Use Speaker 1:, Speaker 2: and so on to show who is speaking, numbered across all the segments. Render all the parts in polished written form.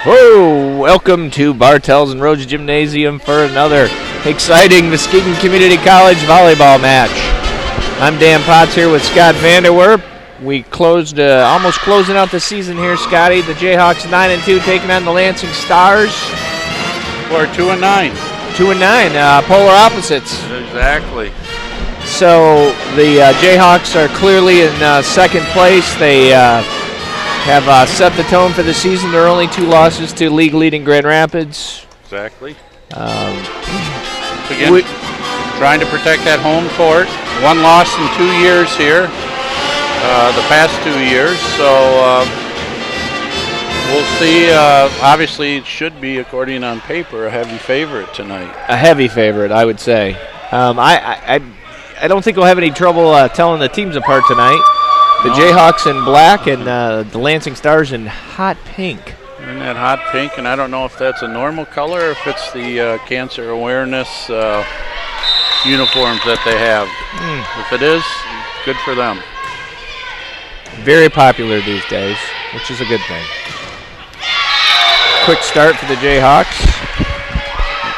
Speaker 1: Whoa! Welcome to Bartels and Rhodes Gymnasium for another exciting Muskegon Community College volleyball match. I'm Dan Potts here with Scott Vanderwerp. We almost closing out the season here, Scotty. The Jayhawks 9-2 taking on the Lansing Stars.
Speaker 2: We're 2-9.
Speaker 1: 2-9, polar opposites.
Speaker 2: Exactly.
Speaker 1: So the Jayhawks are clearly in second place. They have set the tone for the season. There are only 2 losses to league-leading Grand Rapids.
Speaker 2: Exactly. Again, trying to protect that home court. 1 loss in 2 years here, the past 2 years. So we'll see. Obviously, it should be, according on paper, a heavy favorite tonight.
Speaker 1: A heavy favorite, I would say. I don't think we'll have any trouble telling the teams apart tonight. The Jayhawks in black and the Lansing Stars in hot pink.
Speaker 2: In that hot pink, and I don't know if that's a normal color or if it's the cancer awareness uniforms that they have. If it is, good for them.
Speaker 1: Very popular these days, which is a good thing. Quick start for the Jayhawks.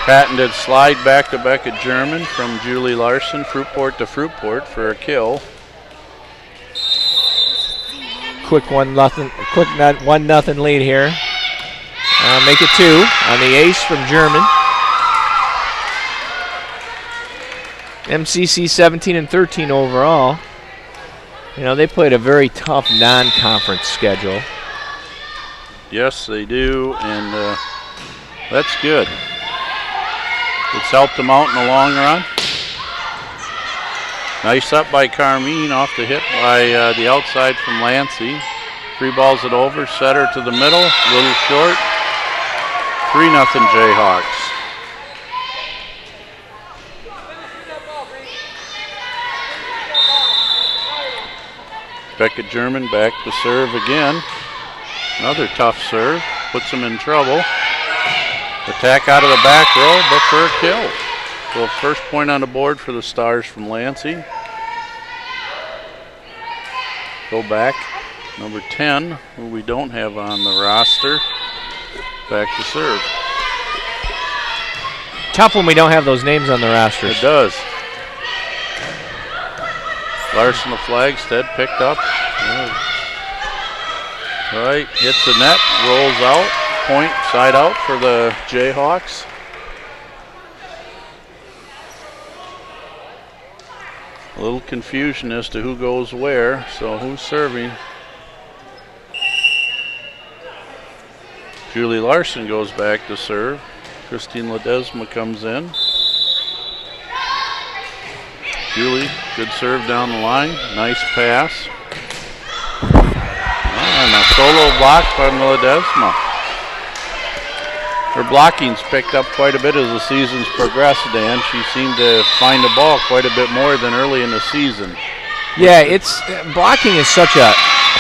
Speaker 2: Patented slide back to Becca German from Julie Larson, Fruitport to Fruitport for a kill.
Speaker 1: Quick 1-0 lead here. Make it 2 on the ace from German. MCC 17-13 overall. You know, they played a very tough non-conference schedule.
Speaker 2: Yes, they do, and that's good. It's helped them out in the long run. Nice up by Carmine off the hit by the outside from Lansing. 3 balls it over, setter to the middle, a little short. 3-0 Jayhawks. Becca German back to serve again. Another tough serve, puts them in trouble. Attack out of the back row, but for a kill. So first point on the board for the Stars from Lansing. Go back, number 10, who we don't have on the roster, back to serve.
Speaker 1: Tough when we don't have those names on the rosters.
Speaker 2: It does. Larson of Flagstead picked up. Right, hits the net, rolls out, point side out for the Jayhawks. A little confusion as to who goes where, so who's serving? Julie Larson goes back to serve. Christine Ledesma comes in. Julie, good serve down the line, nice pass. And a solo block from Ledesma. Her blocking's picked up quite a bit as the season's progressed, Dan. She seemed to find the ball quite a bit more than early in the season.
Speaker 1: Yeah, blocking is such a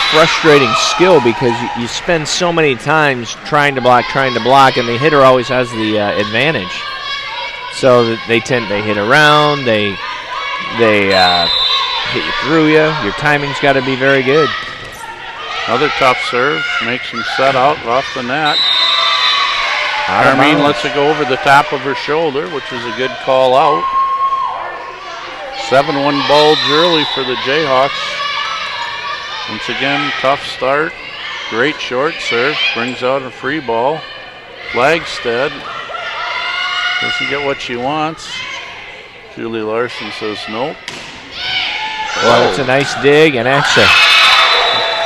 Speaker 1: frustrating skill because you spend so many times trying to block, and the hitter always has the advantage. So they hit around, they hit you through you. Your timing's got to be very good.
Speaker 2: Another tough serve, makes them set out off the net. Carmine lets it go over the top of her shoulder, which is a good call out. 7-1 bulge early for the Jayhawks. Once again, tough start. Great short serve, brings out a free ball. Flagstead doesn't get what she wants. Julie Larson says nope.
Speaker 1: Well, it's a nice dig, and actually,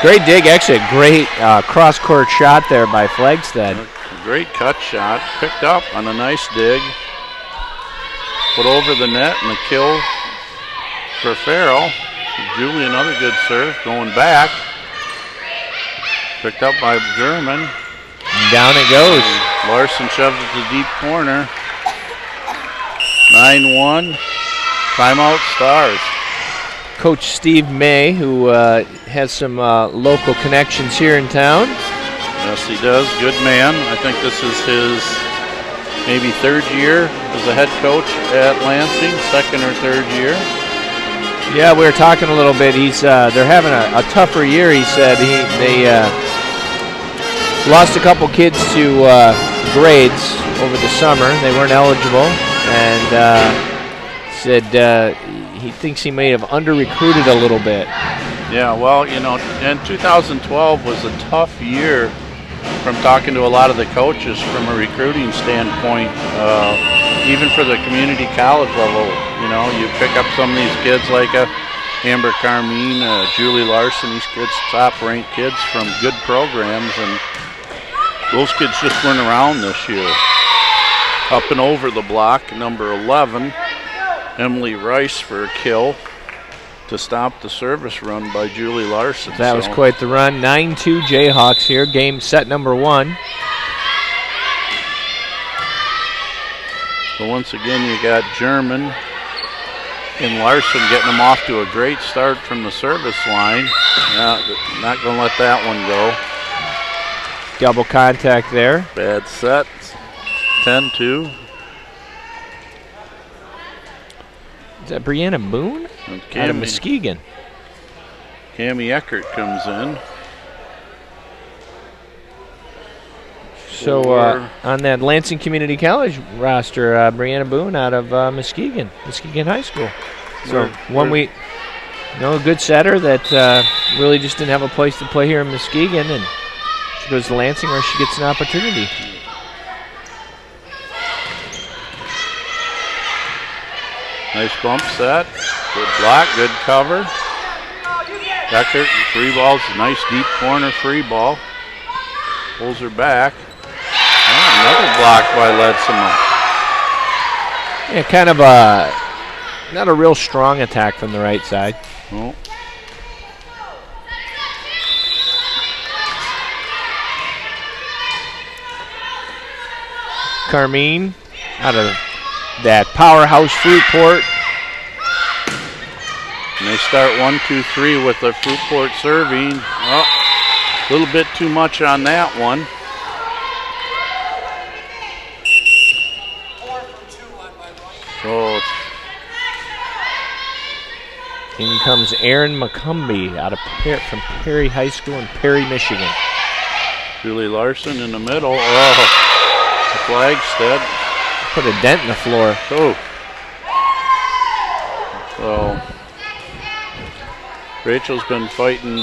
Speaker 1: great dig. Actually, a great cross-court shot there by Flagstead.
Speaker 2: Great cut shot, picked up on a nice dig. Put over the net and a kill for Farrell. Julie, another good serve, going back. Picked up by German.
Speaker 1: And down it goes.
Speaker 2: And Larson shoves it to deep corner. 9-1, timeout Stars.
Speaker 1: Coach Steve May, who has some local connections here in town.
Speaker 2: Yes, he does. Good man. I think this is his maybe 3rd year as a head coach at Lansing, 2nd or 3rd year.
Speaker 1: Yeah, we were talking a little bit. They're having a tougher year. He said lost a couple kids to grades over the summer. They weren't eligible, and said he thinks he may have under-recruited a little bit.
Speaker 2: Yeah, well, you know, and 2012 was a tough year from talking to a lot of the coaches from a recruiting standpoint, even for the community college level. You know, you pick up some of these kids like Amber Carmine, Julie Larson, these kids, top-ranked kids from good programs, and those kids just weren't around this year. Up and over the block, number 11, Emily Rice for a kill to stop the service run by Julie Larson.
Speaker 1: That was quite the run. 9-2 Jayhawks here, game set number 1.
Speaker 2: So once again, you got German and Larson getting them off to a great start from the service line. Not going to let that one go.
Speaker 1: Double contact there.
Speaker 2: Bad set. 10-2.
Speaker 1: Is that Brianna Boone? Out of Muskegon.
Speaker 2: Cammie Eckert comes in.
Speaker 1: So on that Lansing Community College roster, Brianna Boone out of Muskegon High School. So a good setter that really just didn't have a place to play here in Muskegon, and she goes to Lansing where she gets an opportunity.
Speaker 2: Nice bump set. Good block, good cover. Eckert, free ball's a nice deep corner free ball. Pulls her back. Another block by Ledsema.
Speaker 1: Yeah, kind of not a real strong attack from the right side.
Speaker 2: Oh.
Speaker 1: Carmine out of that powerhouse Fruitport.
Speaker 2: And they start 1-2-3 with the Fruitport serving. Oh, a little bit too much on that one. So
Speaker 1: in comes Aaron McCumbee out of from Perry High School in Perry, Michigan.
Speaker 2: Julie Larson in the middle. Oh, the Flagstead.
Speaker 1: Put a dent in the floor.
Speaker 2: Oh. So Rachel's been fighting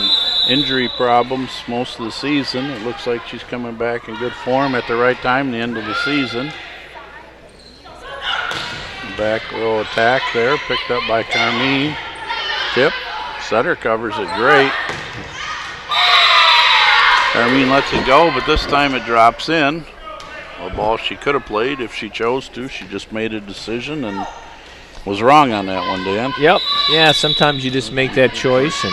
Speaker 2: injury problems most of the season. It looks like she's coming back in good form at the right time, the end of the season. Back row attack there, picked up by Carmine. Tip, setter covers it great. Carmine lets it go, but this time it drops in. A ball she could have played if she chose to. She just made a decision and was wrong on that one, Dan.
Speaker 1: Yep. Yeah, sometimes you just make that choice,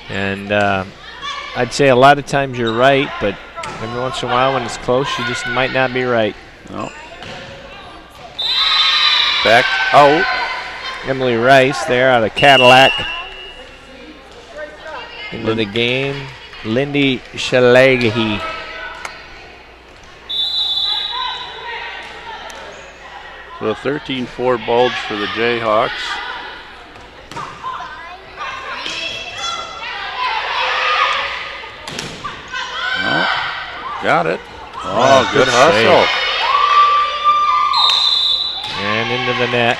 Speaker 1: and I'd say a lot of times you're right, but every once in a while when it's close, you just might not be right.
Speaker 2: No. Back out.
Speaker 1: Emily Rice there out of Cadillac. Into the game, Lindy Shalagahi.
Speaker 2: So a 13-4 bulge for the Jayhawks. Oh, got it. Oh, good hustle.
Speaker 1: Save. And into the net.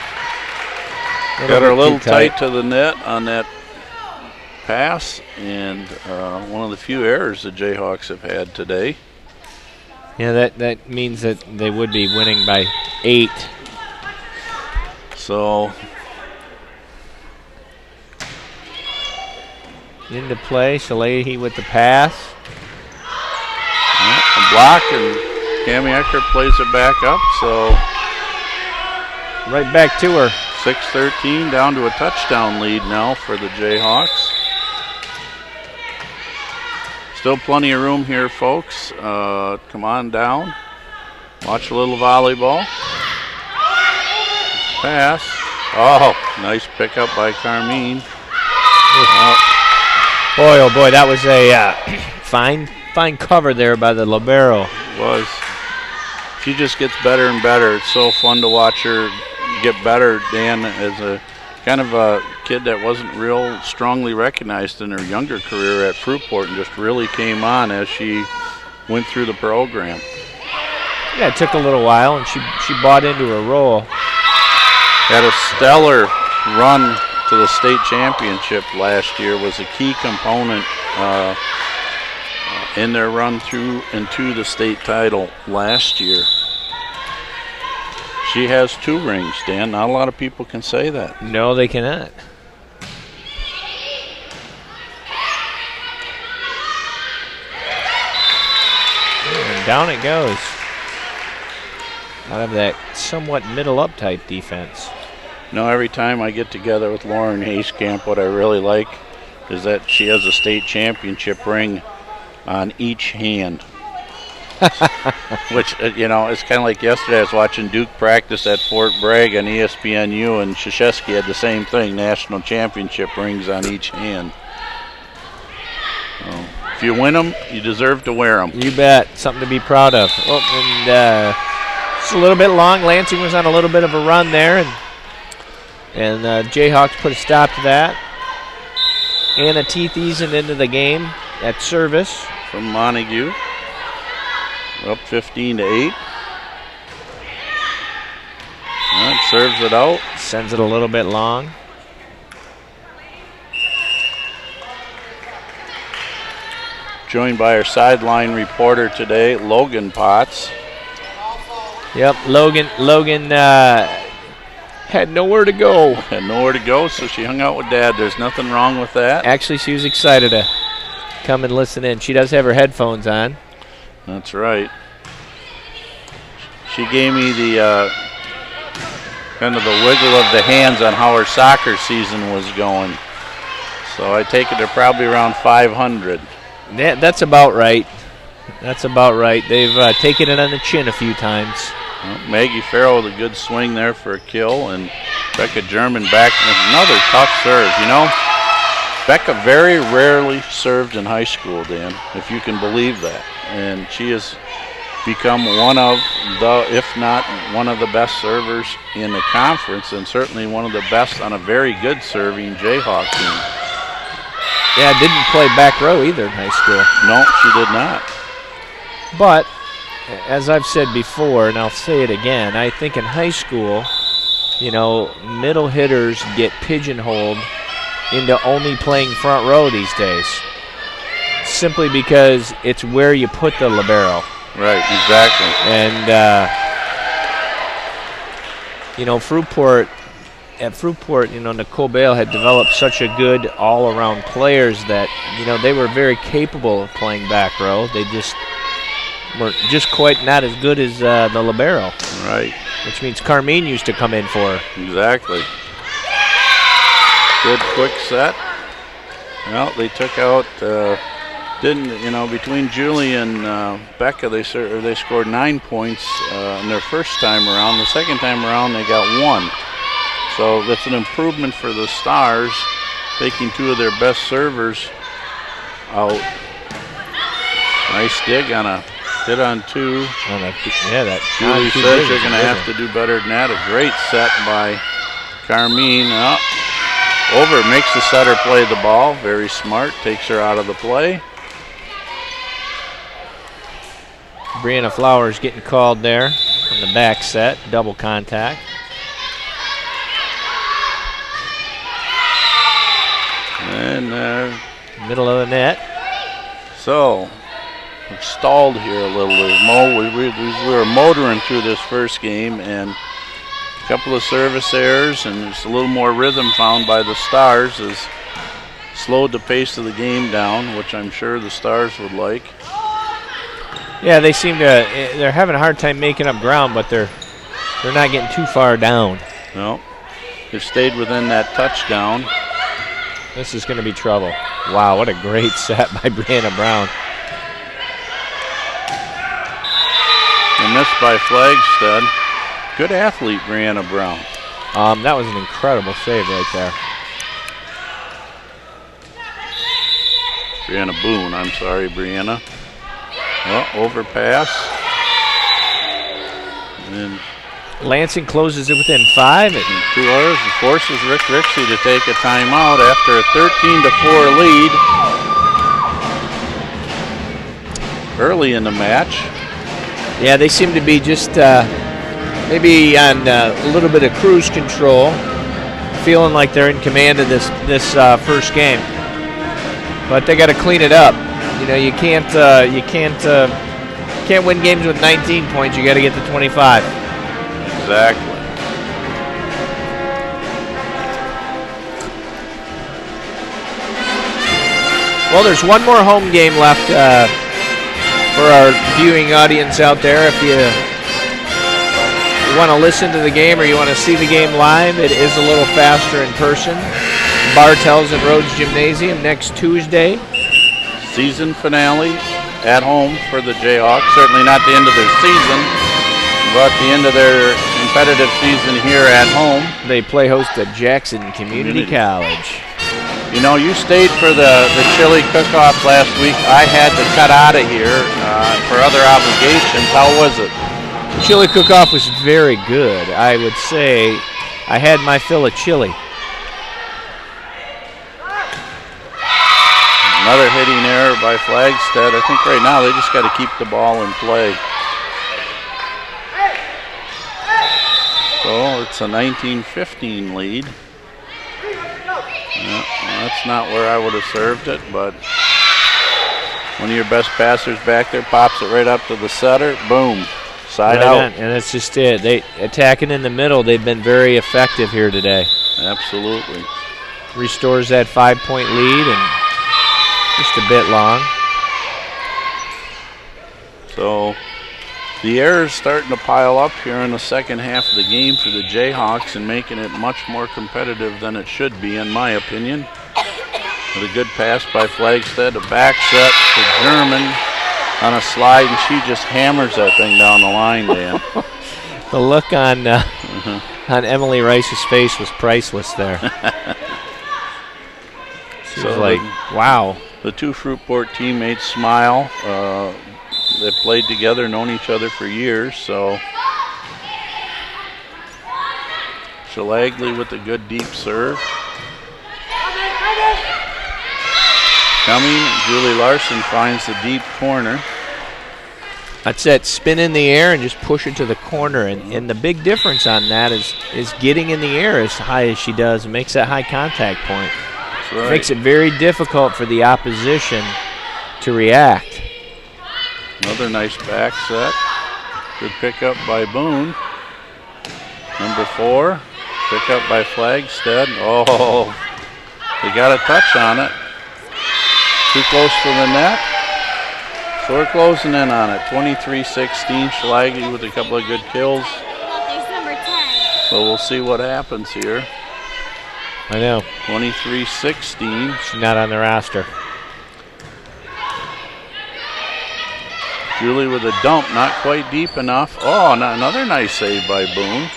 Speaker 2: Got her a little tight to the net on that pass, and one of the few errors the Jayhawks have had today.
Speaker 1: Yeah, that means that they would be winning by 8.
Speaker 2: So
Speaker 1: into play, Shalehi with the pass.
Speaker 2: A block, and Cammie Eckert plays it back up, so
Speaker 1: right back to her.
Speaker 2: 6-13, down to a touchdown lead now for the Jayhawks. Still plenty of room here, folks. Come on down. Watch a little volleyball. Pass. Oh, nice pickup by Carmine.
Speaker 1: Boy, oh boy, that was a fine cover there by the libero.
Speaker 2: Was. She just gets better and better. It's so fun to watch her get better, Dan, as a kind of a kid that wasn't real strongly recognized in her younger career at Fruitport, and just really came on as she went through the program.
Speaker 1: Yeah, it took a little while, and she bought into her role.
Speaker 2: Had a stellar run to the state championship last year, was a key component in their run through into the state title last year. She has 2 rings, Dan. Not a lot of people can say that.
Speaker 1: No, they cannot. And down it goes. Out of that somewhat middle up type defense.
Speaker 2: Every time I get together with Lauren Hayskamp, what I really like is that she has a state championship ring on each hand. Which, it's kind of like yesterday I was watching Duke practice at Fort Bragg on ESPNU, and Krzyzewski had the same thing, national championship rings on each hand. So, if you win them, you deserve to wear them.
Speaker 1: You bet. Something to be proud of. Oh, and it's a little bit long. Lansing was on a little bit of a run there, and Jayhawks put a stop to that. Anna Teeth easing into the game at service.
Speaker 2: From Montague. Up 15-8. Serves it out.
Speaker 1: Sends it a little bit long.
Speaker 2: Joined by our sideline reporter today, Logan Potts.
Speaker 1: Yep, Logan had nowhere to go.
Speaker 2: Had nowhere to go, so she hung out with Dad. There's nothing wrong with that.
Speaker 1: Actually, she was excited to come and listen in. She does have her headphones on.
Speaker 2: That's right. She gave me the kind of the wiggle of the hands on how her soccer season was going. So I take it they're probably around 500.
Speaker 1: That's about right. That's about right. They've taken it on the chin a few times.
Speaker 2: Well, Maggie Farrell with a good swing there for a kill, and Becca German back with another tough serve. Becca very rarely served in high school, Dan, if you can believe that. And she has become one of the, if not one of the best servers in the conference, and certainly one of the best on a very good serving Jayhawk team.
Speaker 1: Yeah, didn't play back row either in high school.
Speaker 2: No, she did not.
Speaker 1: But, as I've said before, and I'll say it again, I think in high school, middle hitters get pigeonholed into only playing front row these days. Simply because it's where you put the libero.
Speaker 2: Right, exactly.
Speaker 1: And, Fruitport, Nicole Bale had developed such a good all-around players that, they were very capable of playing back row. They just weren't quite not as good as the libero.
Speaker 2: Right.
Speaker 1: Which means Carmine used to come in for her.
Speaker 2: Exactly. Good quick set. Well, they took out, between Julie and Becca, they scored 9 points in their first time around. The second time around, they got 1. So that's an improvement for the Stars, taking 2 of their best servers out. Nice dig on a hit on 2.
Speaker 1: That
Speaker 2: Julie says you're going to have to do better than that. A great set by Carmine. Over, makes the setter play the ball. Very smart, takes her out of the play.
Speaker 1: Brianna Flowers getting called there on the back set, double contact.
Speaker 2: And
Speaker 1: middle of the net.
Speaker 2: So, we're stalled here a little bit. We were motoring through this first game, and a couple of service errors, and there's a little more rhythm found by the Stars has slowed the pace of the game down, which I'm sure the Stars would like.
Speaker 1: Yeah, they're having a hard time making up ground, but they're not getting too far down.
Speaker 2: No, they've stayed within that touchdown.
Speaker 1: This is going to be trouble. Wow, what a great set by Brianna Brown.
Speaker 2: And missed by Flagstead. Good athlete, Brianna Brown.
Speaker 1: That was an incredible save right there.
Speaker 2: Brianna Boone, I'm sorry, Brianna. Well, overpass. And
Speaker 1: Lansing closes it within 5.
Speaker 2: 2 hours and forces Rick Rixey to take a timeout after a 13-4 lead. early in the match.
Speaker 1: Yeah, they seem to be just maybe on a little bit of cruise control, feeling like they're in command of this first game. But they got to clean it up. You know, you can't win games with 19 points. You got to get to 25.
Speaker 2: Exactly.
Speaker 1: Well, there's one more home game left for our viewing audience out there. If you want to listen to the game or you want to see the game live, it is a little faster in person. Bartels and Rhodes Gymnasium next Tuesday.
Speaker 2: Season finale at home for the Jayhawks. Certainly not the end of their season, but the end of their competitive season here at home.
Speaker 1: They play host at Jackson Community College.
Speaker 2: You know, you stayed for the chili cook-off last week. I had to cut out of here for other obligations. How was it?
Speaker 1: The chili cook-off was very good. I would say I had my fill of chili.
Speaker 2: Another hitting error by Flagstead. I think right now they just got to keep the ball in play. So it's a 19-15 lead. Yeah, well, that's not where I would have served it, but one of your best passers back there pops it right up to the setter. Boom. Side out.
Speaker 1: And that's just it. They attacking in the middle. They've been very effective here today.
Speaker 2: Absolutely.
Speaker 1: Restores that 5-point lead and just a bit long.
Speaker 2: So the errors starting to pile up here in the second half of the game for the Jayhawks and making it much more competitive than it should be, in my opinion. With a good pass by Flagstead, a back set to German on a slide, and she just hammers that thing down the line, Dan.
Speaker 1: The look on Emily Rice's face was priceless there. She was like, wow.
Speaker 2: The two Fruitport teammates smile. They've played together, known each other for years, so. Shalagley with a good deep serve. Coming, Julie Larson finds the deep corner.
Speaker 1: That's it, spin in the air and just push it to the corner. And the big difference on that is getting in the air as high as she does. It makes that high contact point.
Speaker 2: That's right.
Speaker 1: It makes it very difficult for the opposition to react.
Speaker 2: Another nice back set. Good pickup by Boone. Number 4, pickup by Flagstead. Oh, they got a touch on it. Too close to the net. So we're closing in on it. 23-16. Schlaggy with a couple of good kills.
Speaker 3: There's number 10.
Speaker 2: So we'll see what happens here.
Speaker 1: I know.
Speaker 2: 23-16.
Speaker 1: She's not on the roster.
Speaker 2: Julie with a dump, not quite deep enough. Oh, another nice save by Boone.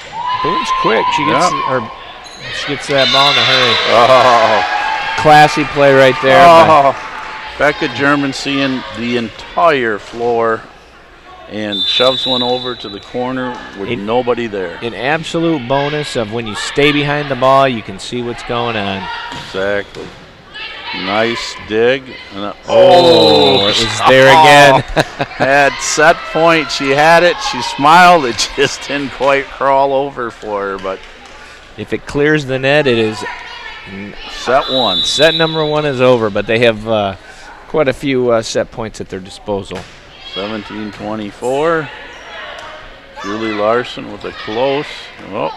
Speaker 1: Boone's quick. She gets that ball in a hurry.
Speaker 2: Oh,
Speaker 1: classy play right there.
Speaker 2: Oh. Becca German seeing the entire floor and shoves one over to the corner with nobody there.
Speaker 1: An absolute bonus of when you stay behind the ball, you can see what's going on.
Speaker 2: Exactly. Nice dig. And
Speaker 1: it was there again.
Speaker 2: Had set point. She had it. She smiled. It just didn't quite crawl over for her. But
Speaker 1: if it clears the net, it is
Speaker 2: set one.
Speaker 1: Set number 1 is over, but they have quite a few set points at their disposal.
Speaker 2: 17-24. Julie Larson with a close. Oh.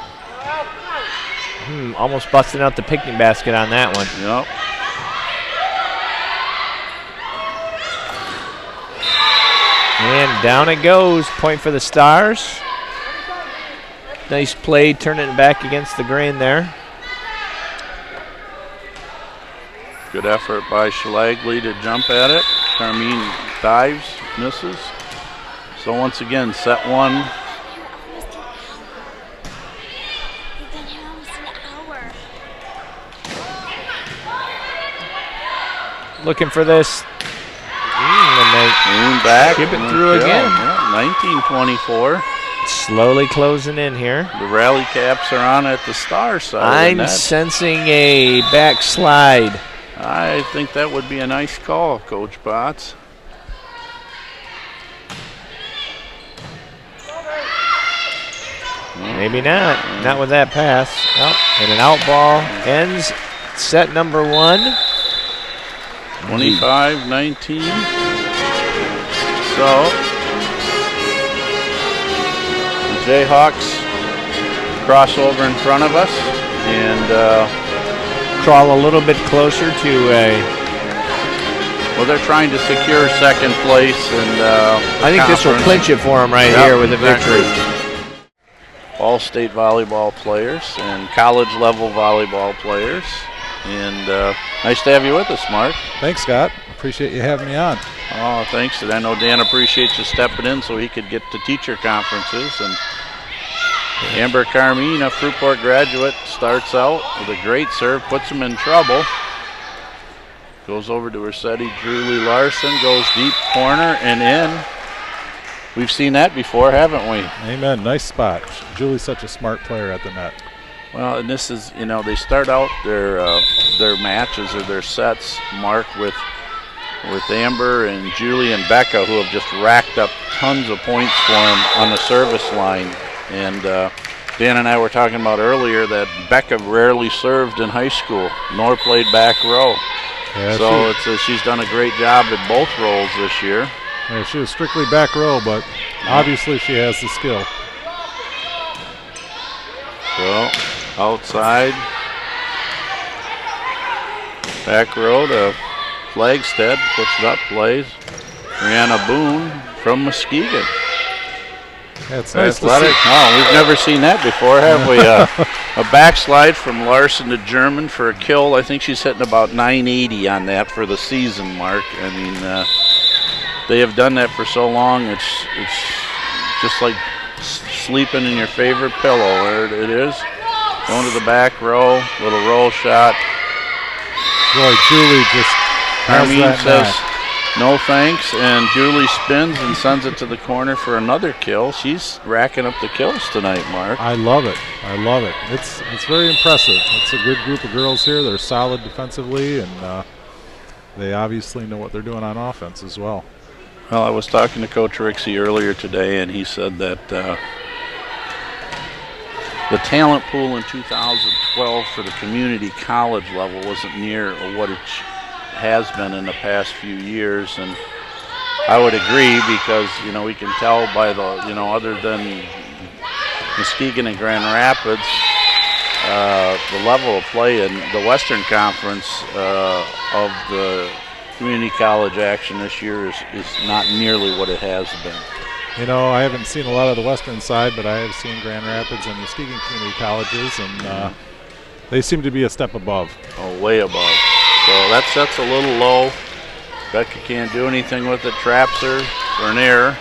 Speaker 1: Almost busting out the picnic basket on that one.
Speaker 2: Yep.
Speaker 1: And down it goes. Point for the Stars. Nice play, turning it back against the grain there.
Speaker 2: Good effort by Schlagly to jump at it. Carmine dives, misses. So once again, set 1.
Speaker 1: Looking for this.
Speaker 2: And back.
Speaker 1: Skip it through again.
Speaker 2: Yeah, 19-24.
Speaker 1: Slowly closing in here.
Speaker 2: The rally caps are on at the Star side.
Speaker 1: I'm sensing a backslide.
Speaker 2: I think that would be a nice call, Coach Potts.
Speaker 1: Maybe not. Not with that pass. Oh, and an out ball ends set number 1.
Speaker 2: 25-19. So the Jayhawks cross over in front of us and
Speaker 1: crawl a little bit closer to a.
Speaker 2: Well, they're trying to secure second place, and
Speaker 1: I think this will clinch it for them right here with a victory.
Speaker 2: All state volleyball players and college level volleyball players. And nice to have you with us, Mark.
Speaker 4: Thanks, Scott. Appreciate you having me on.
Speaker 2: Oh, thanks. And I know Dan appreciates you stepping in so he could get to teacher conferences. And Amber Carmine, a Fruitport graduate, starts out with a great serve, puts him in trouble. Goes over to Rossetti. Julie Larson goes deep corner and in. We've seen that before, haven't we?
Speaker 4: Amen. Nice spot. Julie's such a smart player at the net.
Speaker 2: Well, and this is, they start out their matches or their sets, Mark, with Amber and Julie and Becca, who have just racked up tons of points for them on the service line. And Dan and I were talking about earlier that Becca rarely served in high school, nor played back row.
Speaker 4: Yeah,
Speaker 2: so she's done a great job at both roles this year.
Speaker 4: Yeah, she was strictly back row, but obviously she has the skill.
Speaker 2: So outside, back row to Flagstead, puts it up, plays. Brianna Boone from Muskegon.
Speaker 4: That's nice to see.
Speaker 2: Oh, we've never seen that before, have we? A backslide from Larson to German for a kill. I think she's hitting about 980 on that for the season, Mark. I mean, they have done that for so long. It's just like sleeping in your favorite pillow. There it is. Going to the back row, little roll shot.
Speaker 4: Boy, Julie just
Speaker 2: Carmine says no thanks, and Julie spins and sends it to the corner for another kill. She's racking up the kills tonight, Mark.
Speaker 4: I love it. I love it. It's very impressive. It's a good group of girls here. They're solid defensively, and they obviously know what they're doing on offense as well.
Speaker 2: Well, I was talking to Coach Rixey earlier today, and he said that the talent pool in 2012 for the community college level wasn't near what it has been in the past few years, and I would agree because we can tell by the other than Muskegon and Grand Rapids, the level of play in the Western Conference of the community college action this year is not nearly what it has been.
Speaker 4: I haven't seen a lot of the Western side, but I have seen Grand Rapids and Muskegon community colleges, and they seem to be a step above.
Speaker 2: Oh, way above. So that set's a little low. Becca can't do anything with it. Traps her for an error.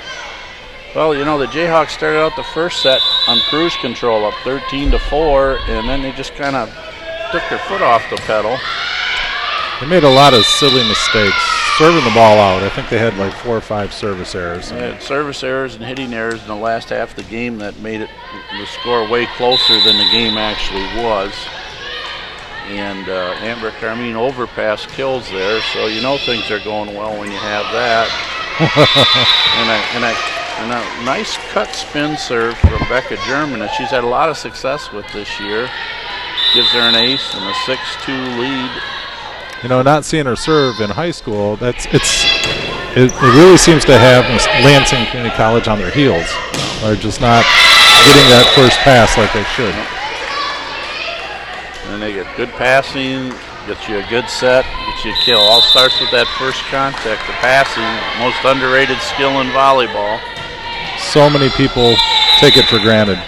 Speaker 2: Well, the Jayhawks started out the first set on cruise control, up 13-4, and then they just kind of took their foot off the pedal.
Speaker 4: They made a lot of silly mistakes serving the ball out. I think they had like 4 or 5 service errors.
Speaker 2: They had service errors and hitting errors in the last half of the game that made the score way closer than the game actually was. And Amber Carmine overpass kills there, so things are going well when you have that. and a nice cut spin serve from Becca German that she's had a lot of success with this year. Gives her an ace and a 6-2 lead.
Speaker 4: Not seeing her serve in high school, it really seems to have Lansing Community College on their heels. They're just not getting that first pass like they should.
Speaker 2: And they get good passing, gets you a good set, gets you a kill. All starts with that first contact, the passing, most underrated skill in volleyball.
Speaker 4: So many people take it for granted.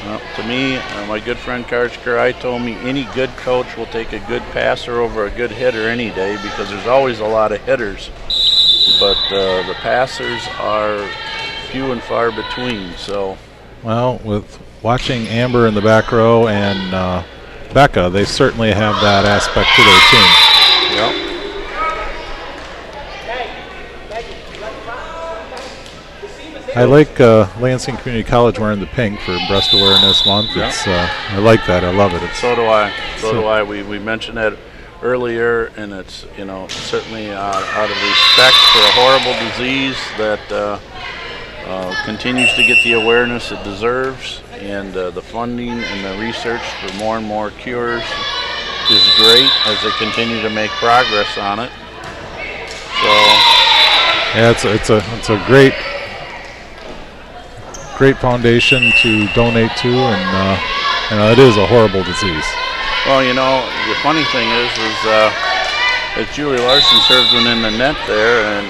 Speaker 2: Well, to me, my good friend Karch Kurai told me any good coach will take a good passer over a good hitter any day because there's always a lot of hitters. But the passers are few and far between. So,
Speaker 4: well, with watching Amber in the back row and Becca, they certainly have that aspect to their team.
Speaker 2: Yep.
Speaker 4: I like Lansing Community College wearing the pink for Breast Awareness Month.
Speaker 2: Yep.
Speaker 4: I like that. I love it.
Speaker 2: So do I. So do I. We mentioned that earlier, and it's certainly out of respect for a horrible disease that continues to get the awareness it deserves, and the funding and the research for more and more cures is great as they continue to make progress on it. So
Speaker 4: yeah, it's a great foundation to donate to, and it is a horrible disease.
Speaker 2: Well, the funny thing is that Julie Larson served one in the net there, and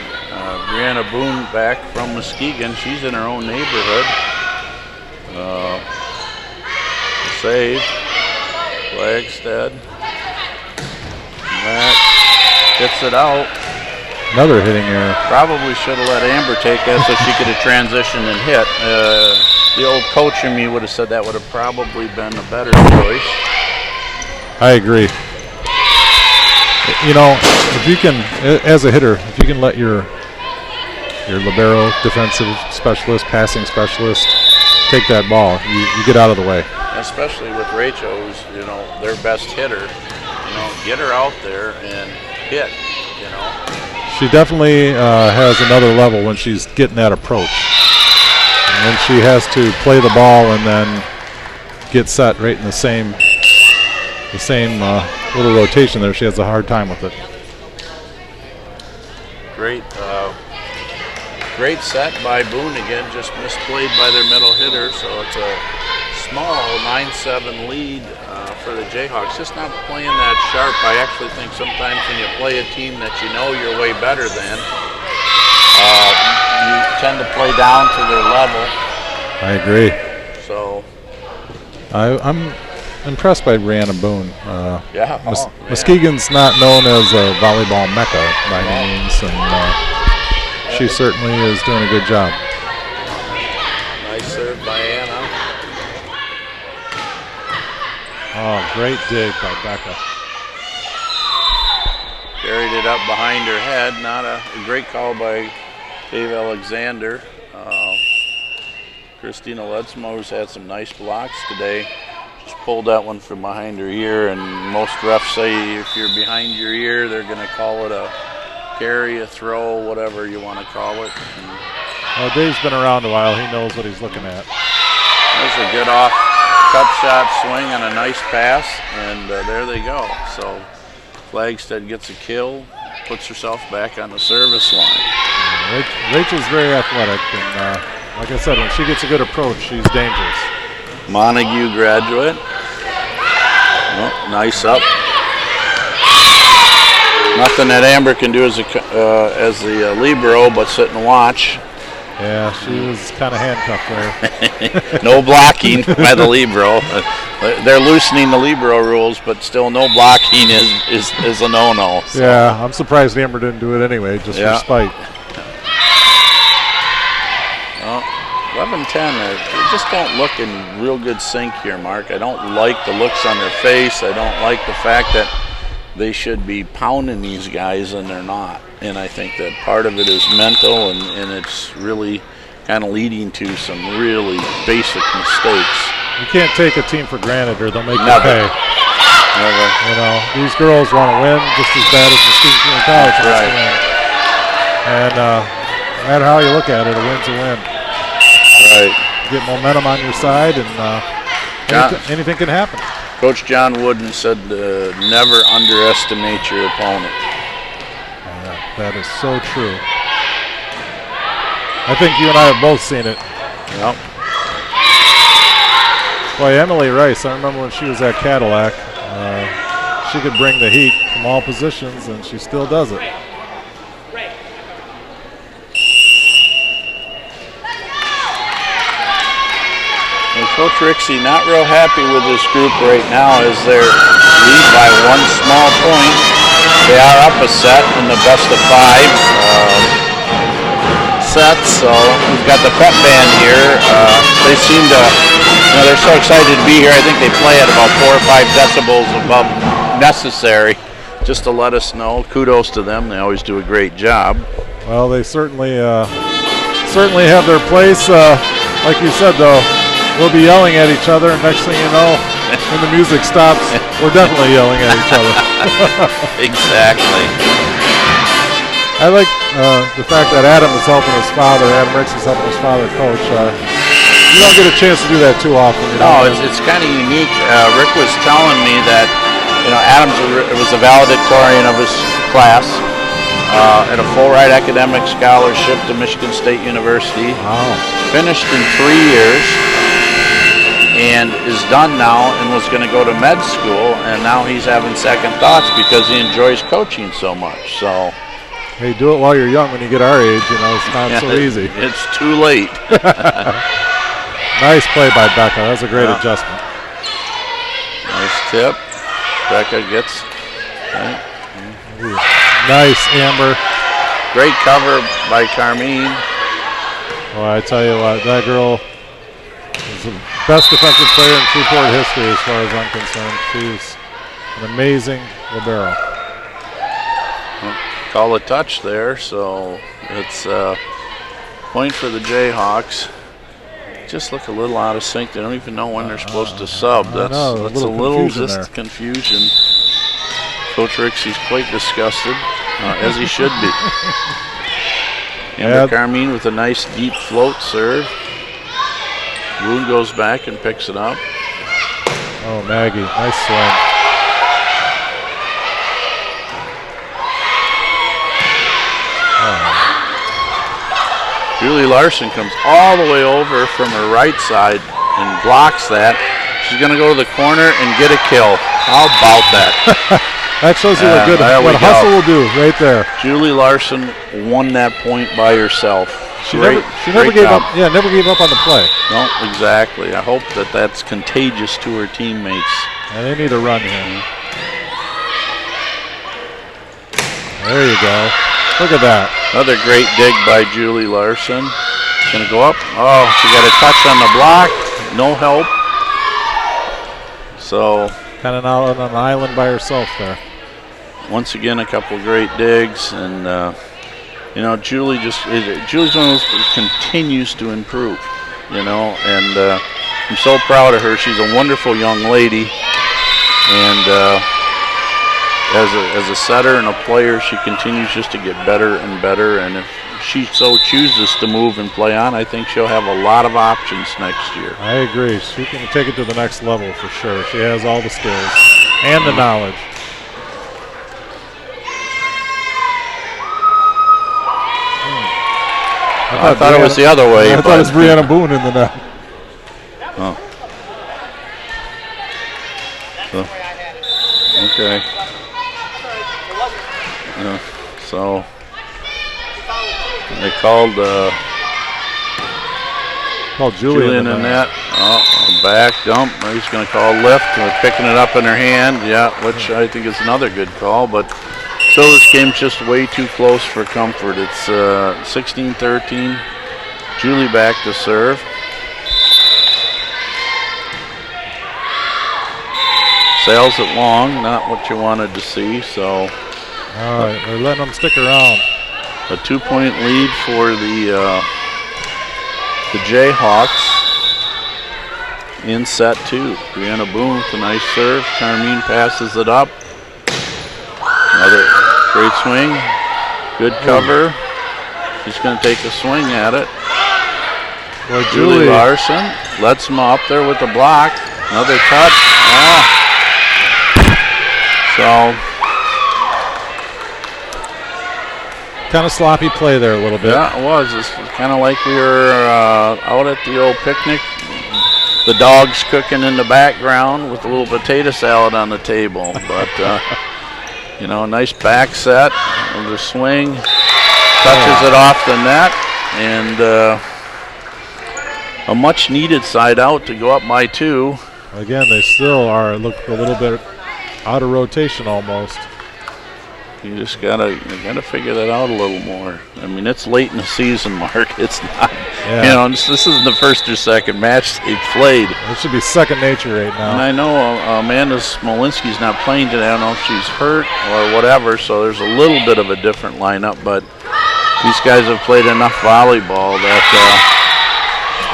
Speaker 2: Brianna Boone back from Muskegon. She's in her own neighborhood. Save. Flagstead. That gets it out.
Speaker 4: Another hitting error.
Speaker 2: Probably should have let Amber take that so she could have transitioned and hit. The old coach in me would have said that would have probably been a better choice.
Speaker 4: I agree. If you can, as a hitter, if you can let your libero, defensive specialist, passing specialist take that ball, you get out of the way.
Speaker 2: Especially with Rachel, who's their best hitter. Get her out there and hit.
Speaker 4: She definitely has another level when she's getting that approach. And when she has to play the ball and then get set right in the same little rotation there, she has a hard time with it.
Speaker 2: Great set by Boone again, just misplayed by their middle hitter, so it's a small 9-7 lead for the Jayhawks. Just not playing that sharp. I actually think sometimes when you play a team that you're way better than, you tend to play down to their level.
Speaker 4: I agree.
Speaker 2: So
Speaker 4: I'm impressed by Brianna Boone.
Speaker 2: Yeah.
Speaker 4: Muskegon's not known as a volleyball mecca by any means, and she certainly is doing a good job.
Speaker 2: Nice serve by Anna.
Speaker 4: Oh, great dig by Becca.
Speaker 2: Carried it up behind her head. Not a great call by Dave Alexander. Christina Ledsmo, who's had some nice blocks today, just pulled that one from behind her ear, and most refs say if you're behind your ear, they're going to call it a carry, a throw, whatever you want to call it.
Speaker 4: Well, Dave's been around a while. He knows what he's looking at.
Speaker 2: There's a good off cut shot swing and a nice pass, and there they go. So Flagstead gets a kill, puts herself back on the service line.
Speaker 4: Rachel's very athletic, and like I said, when she gets a good approach, she's dangerous.
Speaker 2: Montague graduate. Oh, nice up. Nothing that Amber can do as the libero, but sit and watch.
Speaker 4: Yeah, she was kind of handcuffed there.
Speaker 2: No blocking by the libero. They're loosening the libero rules, but still no blocking is a no-no. So.
Speaker 4: Yeah, I'm surprised Amber didn't do it anyway, just for spite.
Speaker 2: Well, 11-10, they just don't look in real good sync here, Mark. I don't like the looks on their face. I don't like the fact that they should be pounding these guys and they're not. And I think that part of it is mental, and it's really kind of leading to some really basic mistakes.
Speaker 4: You can't take a team for granted or they'll make you
Speaker 2: Never.
Speaker 4: pay.
Speaker 2: Never.
Speaker 4: These girls want to win just as bad as Muskegon Community College wants to win. And no matter how you look at it, a win's a win.
Speaker 2: Right.
Speaker 4: You get momentum on your side, and anything can happen.
Speaker 2: Coach John Wooden said never underestimate your opponent.
Speaker 4: That is so true. I think you and I have both seen it.
Speaker 2: Yep.
Speaker 4: Boy, Emily Rice, I remember when she was at Cadillac, she could bring the heat from all positions, and she still does it.
Speaker 2: And Coach Rixey not real happy with this group right now as they're lead by one small point. They are up a set in the best of 5 sets, so we've got the pep band here. They seem to, they're so excited to be here. I think they play at about 4 or 5 decibels above necessary just to let us know. Kudos to them. They always do a great job.
Speaker 4: Well, they certainly have their place. Like you said, though, we'll be yelling at each other, and next thing you know, when the music stops, we're definitely yelling at each other.
Speaker 2: Exactly.
Speaker 4: I like the fact that Adam is helping his father. Adam Ricks is helping his father coach. You don't get a chance to do that too often.
Speaker 2: No, it's kind of unique. Rick was telling me that, Adams was a valedictorian of his class, and a full ride academic scholarship to Michigan State University.
Speaker 4: Wow.
Speaker 2: Finished in 3 years and is done now and was going to go to med school, and now he's having second thoughts because he enjoys coaching so much. So,
Speaker 4: hey, do it while you're young. When you get our age, it's not so easy.
Speaker 2: It's too late.
Speaker 4: Nice play by Becca. That was a great adjustment.
Speaker 2: Nice tip. Becca gets.
Speaker 4: Nice, Amber.
Speaker 2: Great cover by Carmine.
Speaker 4: Well, I tell you what, that girl is the best defensive player in Freeport history as far as I'm concerned. She's an amazing libero.
Speaker 2: Call a touch there, so it's a point for the Jayhawks. Just look a little out of sync. They don't even know when they're supposed to sub. That's a little just confusion. Coach Rixey's quite disgusted, as he should be. Amber Carmine with a nice deep float serve. Woon goes back and picks it up.
Speaker 4: Oh, Maggie, nice swing.
Speaker 2: Julie Larson comes all the way over from her right side and blocks that. She's going to go to the corner and get a kill. How about that?
Speaker 4: That shows you what hustle will do right there.
Speaker 2: Julie Larson won that point by herself.
Speaker 4: She never gave up. Yeah, never gave up on the play.
Speaker 2: No, exactly. I hope that's contagious to her teammates.
Speaker 4: And they need a run here. There you go. Look at that.
Speaker 2: Another great dig by Julie Larson. Gonna go up. Oh, she got a touch on the block. No help. So
Speaker 4: kind of out on an island by herself there.
Speaker 2: Once again, a couple of great digs, and Julie's one of those who continues to improve. And I'm so proud of her. She's a wonderful young lady, and as a setter and a player, she continues just to get better and better. And if she so chooses to move and play on, I think she'll have a lot of options next year.
Speaker 4: I agree. She can take it to the next level for sure. She has all the skills and the knowledge.
Speaker 2: I thought it was the other way.
Speaker 4: I thought it was Brianna Boone in the net.
Speaker 2: Oh. Okay. So they called Julian in that. Oh, back dump. He's going to call lift. Picking it up in her hand. Yeah, which I think is another good call. But so this game's just way too close for comfort. It's 16-13. Julie back to serve. Sails it long. Not what you wanted to see. So.
Speaker 4: All right, they're letting them stick around.
Speaker 2: A 2-point lead for the Jayhawks in set 2. Brianna Boone with a nice serve. Carmine passes it up. Another great swing. Good cover. She's going to take a swing at it.
Speaker 4: Well,
Speaker 2: Julie Larson lets him up there with the block. Another touch. So.
Speaker 4: Kind of sloppy play there a little bit.
Speaker 2: Yeah, it was. It's kind of like we were out at the old picnic. The dog's cooking in the background with a little potato salad on the table. But, nice back set of the swing. Touches it off the net. And a much-needed side out to go up by 2.
Speaker 4: Again, they still look a little bit out of rotation almost.
Speaker 2: You just gotta figure that out a little more. I mean, it's late in the season, Mark. It's not, this isn't the first or second match they've played.
Speaker 4: It should be second nature right now.
Speaker 2: And I know Amanda Smolinski's not playing today. I don't know if she's hurt or whatever, so there's a little bit of a different lineup, but these guys have played enough volleyball that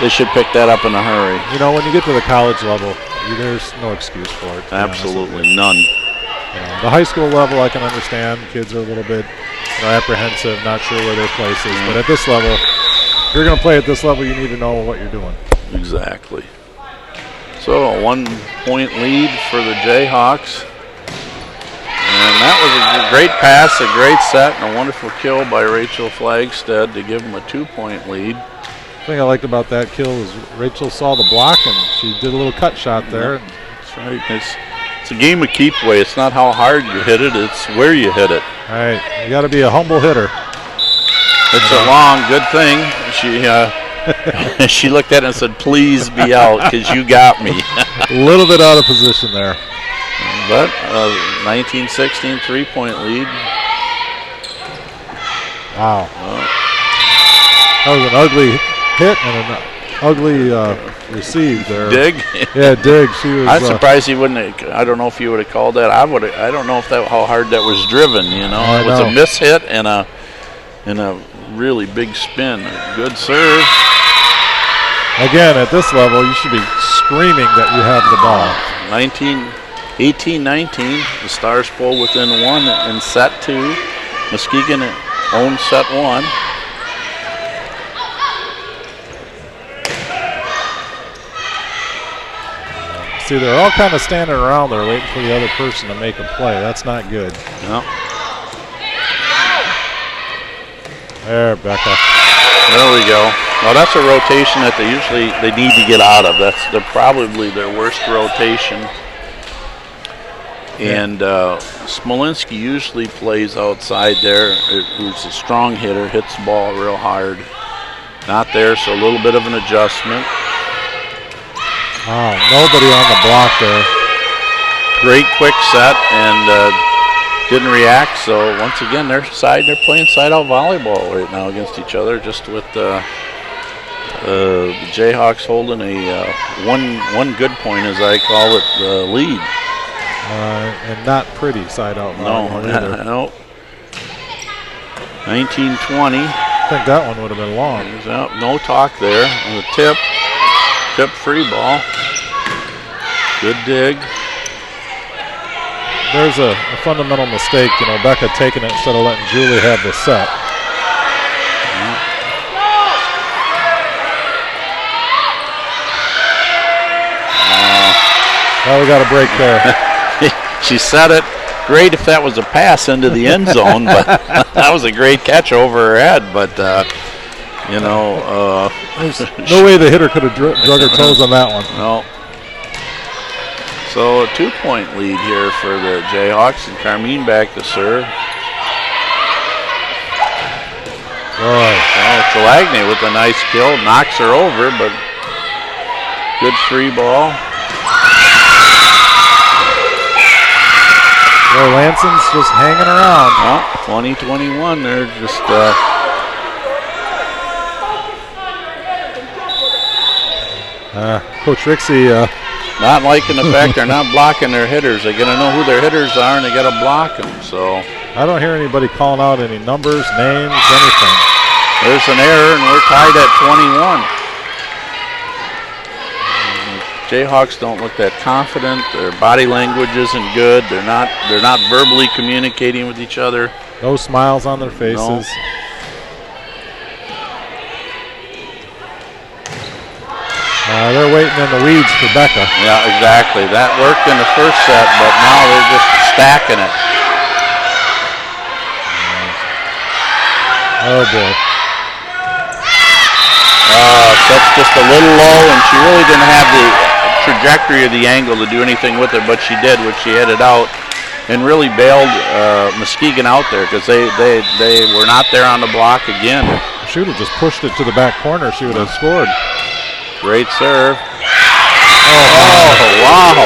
Speaker 2: they should pick that up in a hurry.
Speaker 4: When you get to the college level, there's no excuse for it.
Speaker 2: Absolutely none.
Speaker 4: The high school level, I can understand. Kids are a little bit apprehensive, not sure where their place is. But at this level, if you're going to play at this level, you need to know what you're doing.
Speaker 2: Exactly. So a 1-point lead for the Jayhawks. And that was a great pass, a great set, and a wonderful kill by Rachel Flagstead to give them a 2-point lead.
Speaker 4: The thing I liked about that kill was Rachel saw the block and she did a little cut shot there.
Speaker 2: Yep, that's right. It's a game of keep away. It's not how hard you hit it, it's where you hit it.
Speaker 4: All right, you got to be a humble hitter.
Speaker 2: It's a long, good thing. She looked at it and said, "Please be out, because you got me."
Speaker 4: A little bit out of position there.
Speaker 2: But 19-16 3-point lead.
Speaker 4: Wow. That was an ugly hit and an ugly receive there.
Speaker 2: Dig?
Speaker 4: Yeah, dig. She was.
Speaker 2: I'm surprised he wouldn't have, I don't know if you would have called that. I don't know if how hard that was driven, you know. It was a miss hit and a really big spin. Good serve.
Speaker 4: Again, at this level, you should be screaming that you have the ball.
Speaker 2: 18-19, the Stars pull within 1 in set 2. Muskegon owns set 1.
Speaker 4: See, they're all kind of standing around there waiting for the other person to make a play. That's not good.
Speaker 2: No.
Speaker 4: There, Becca.
Speaker 2: There we go. Well, that's a rotation that they need to get out of. They're probably their worst rotation. And Smolinski usually plays outside there. Who's a strong hitter, hits the ball real hard. Not there, so a little bit of an adjustment.
Speaker 4: Wow, nobody on the block there.
Speaker 2: Great quick set and didn't react. So once again, they're playing side-out volleyball right now against each other, just with the Jayhawks holding a one good point, as I call it, lead.
Speaker 4: And not pretty side-out volleyball either.
Speaker 2: No. 19-20.
Speaker 4: I think that one would have been long.
Speaker 2: No talk there. On the tip free ball. Good dig.
Speaker 4: There's a fundamental mistake, you know, Becca taking it instead of letting Julie have the set. Well, we got a break there.
Speaker 2: She said it. Great if that was a pass into the end zone, but that was a great catch over her head. But, you know.
Speaker 4: There's no way the hitter could have drug her toes on that one.
Speaker 2: No. So a 2-point lead here for the Jayhawks, and Carmine back to serve.
Speaker 4: Boy.
Speaker 2: Well, Chalagne with a nice kill, knocks her over, but good free ball.
Speaker 4: Well, Lansing's just hanging around.
Speaker 2: Well, 20-21, they're just
Speaker 4: Coach Rixey
Speaker 2: not liking the fact they're not blocking their hitters. They're going to know who their hitters are, and they got to block them. So
Speaker 4: I don't hear anybody calling out any numbers, names, anything.
Speaker 2: There's an error, and we're tied at 21. Jayhawks don't look that confident. Their body language isn't good. They're not verbally communicating with each other.
Speaker 4: No smiles on their faces.
Speaker 2: No.
Speaker 4: They're waiting in the weeds for Becca.
Speaker 2: Yeah, exactly. That worked in the first set, but now they're just stacking it.
Speaker 4: Oh, boy.
Speaker 2: That's just a little low, and she really didn't have the trajectory or the angle to do anything with it, but she did, which she headed out and really bailed Muskegon out there, because they were not there on the block again.
Speaker 4: If she would have just pushed it to the back corner, she would have scored.
Speaker 2: Great serve. Oh, wow.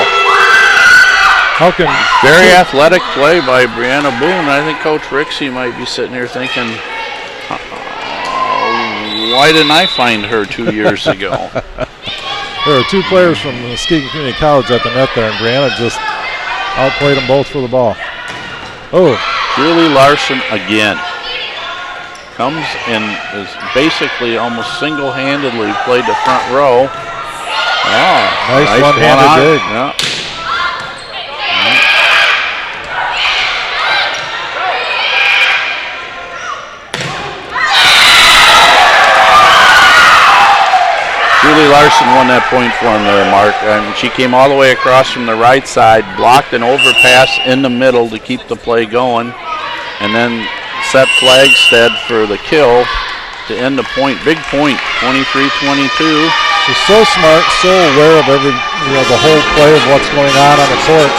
Speaker 4: How can
Speaker 2: Very athletic play by Brianna Boone. I think Coach Rixey might be sitting here thinking, why didn't I find her 2 years ago?
Speaker 4: There are two players from Muskegon Community College at the net there, and Brianna just outplayed them both for the ball. Oh.
Speaker 2: Julie Larson again. Comes and is basically almost single-handedly played the front row.
Speaker 4: Nice one-handed dig.
Speaker 2: Yeah. Julie Larson won that point for him there, Mark. And she came all the way across from the right side, blocked an overpass in the middle to keep the play going, and then set Flagstead for the kill to end the point. Big point, 23-22.
Speaker 4: She's so smart, so aware of the whole play of what's going on the court.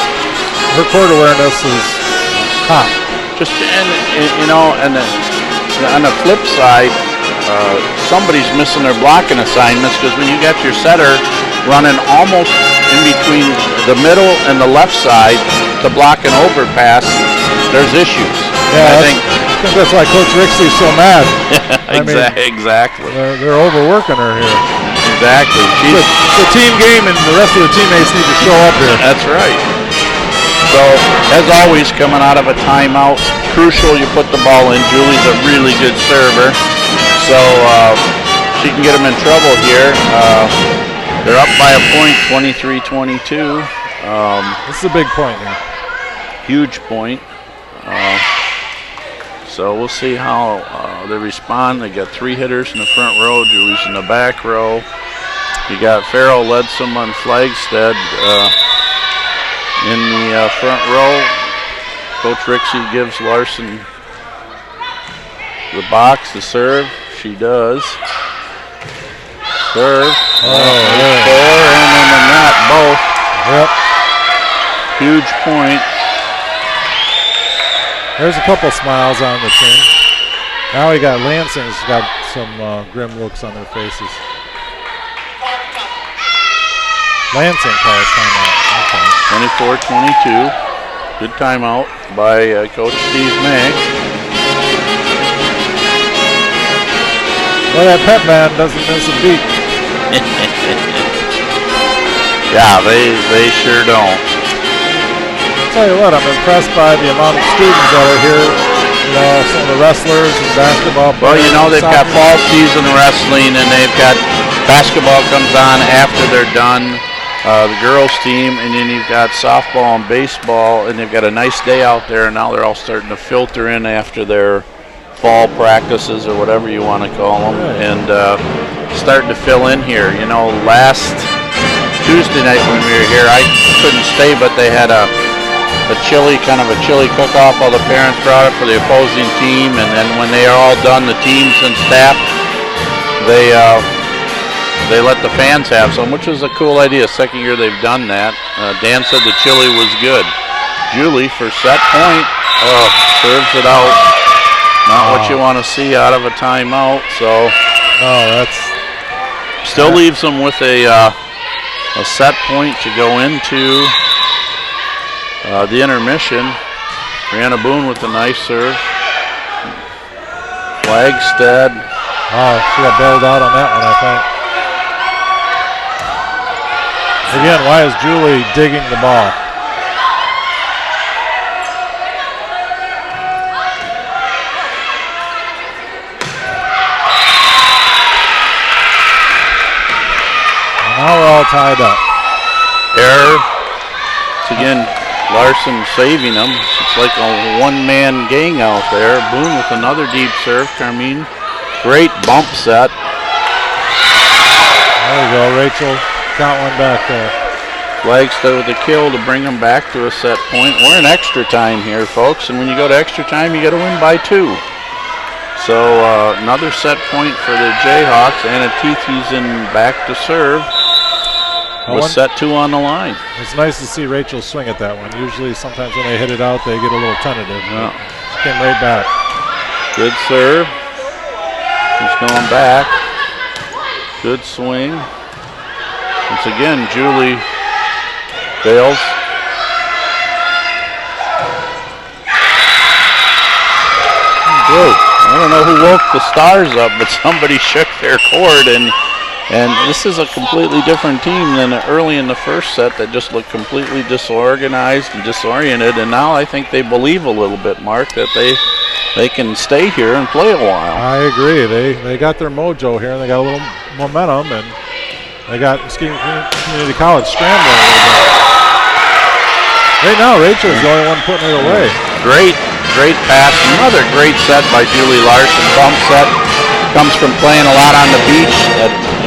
Speaker 4: Her court awareness is top.
Speaker 2: And on the flip side, somebody's missing their blocking assignments, because when you got your setter running almost in between the middle and the left side to block an overpass, there's issues.
Speaker 4: Yeah, I think that's why Coach Rixey's so mad.
Speaker 2: Exactly.
Speaker 4: They're overworking her here.
Speaker 2: Exactly.
Speaker 4: It's a team game, and the rest of the teammates need to show up here.
Speaker 2: That's right. So, as always, coming out of a timeout, crucial you put the ball in. Julie's a really good server, so she can get them in trouble here. They're up by a point, 23-22.
Speaker 4: This is a big point here.
Speaker 2: Huge point. So we'll see how they respond. They got 3 hitters in the front row, Julie's in the back row. You got Farrell Ledsome on Flagstead in the front row. Coach Rixey gives Larson the box to serve. She does. Serve.
Speaker 4: Yeah.
Speaker 2: 4 and in the net, both.
Speaker 4: Yep.
Speaker 2: Huge point.
Speaker 4: There's a couple smiles on the team. Now we got Lansing's got some grim looks on their faces. Lansing calls timeout. Okay.
Speaker 2: 24-22. Good timeout by Coach Steve May.
Speaker 4: Well, that pep band doesn't miss a beat.
Speaker 2: Yeah, they sure don't.
Speaker 4: Tell you what, I'm impressed by the amount of students that are here. Some of the wrestlers and basketball players.
Speaker 2: Well, they've got fall season wrestling, and they've got basketball comes on after they're done, the girls team, and then you've got softball and baseball, and they've got a nice day out there, and now they're all starting to filter in after their fall practices or whatever you want to call them, and starting to fill in here. Last Tuesday night when we were here, I couldn't stay, but they had a chili cook-off. All the parents brought it for the opposing team, and then when they are all done, the teams and staff, they let the fans have some, which was a cool idea. Second year they've done that. Dan said the chili was good. Julie for set point, serves it out. Not what you want to see out of a timeout. So still leaves them with a set point to go into the intermission. Brianna Boone with a nice serve. Flagstead.
Speaker 4: She got bailed out on that one, I think. Again, why is Julie digging the ball? Now we're all tied up.
Speaker 2: Error. It's again Larson saving them. It's like a one-man gang out there. Boone with another deep serve. Carmine, great bump set.
Speaker 4: There we go. Rachel got one back there.
Speaker 2: Flagstead with the kill to bring them back to a set point. We're in extra time here, folks, and when you go to extra time, you got to win by 2. So another set point for the Jayhawks. Anna Teethy's in back to serve. With set 2 on the line.
Speaker 4: It's nice to see Rachel swing at that one. Usually, sometimes when they hit it out, they get a little tentative.
Speaker 2: Yeah.
Speaker 4: Came right back.
Speaker 2: Good serve. He's going back. Good swing. Once again, Julie fails. Whoa. I don't know who woke the Stars up, but somebody shook their cord, and this is a completely different team than early in the first set that just looked completely disorganized and disoriented, and now I think they believe a little bit, Mark, that they can stay here and play a while.
Speaker 4: I agree. They got their mojo here, and they got a little momentum, and they got Muskegon Community College scrambling a little bit. Right now, Rachel's the only one putting it away.
Speaker 2: Great pass. Another great set by Julie Larson. Bump set. comes from playing a lot on the beach.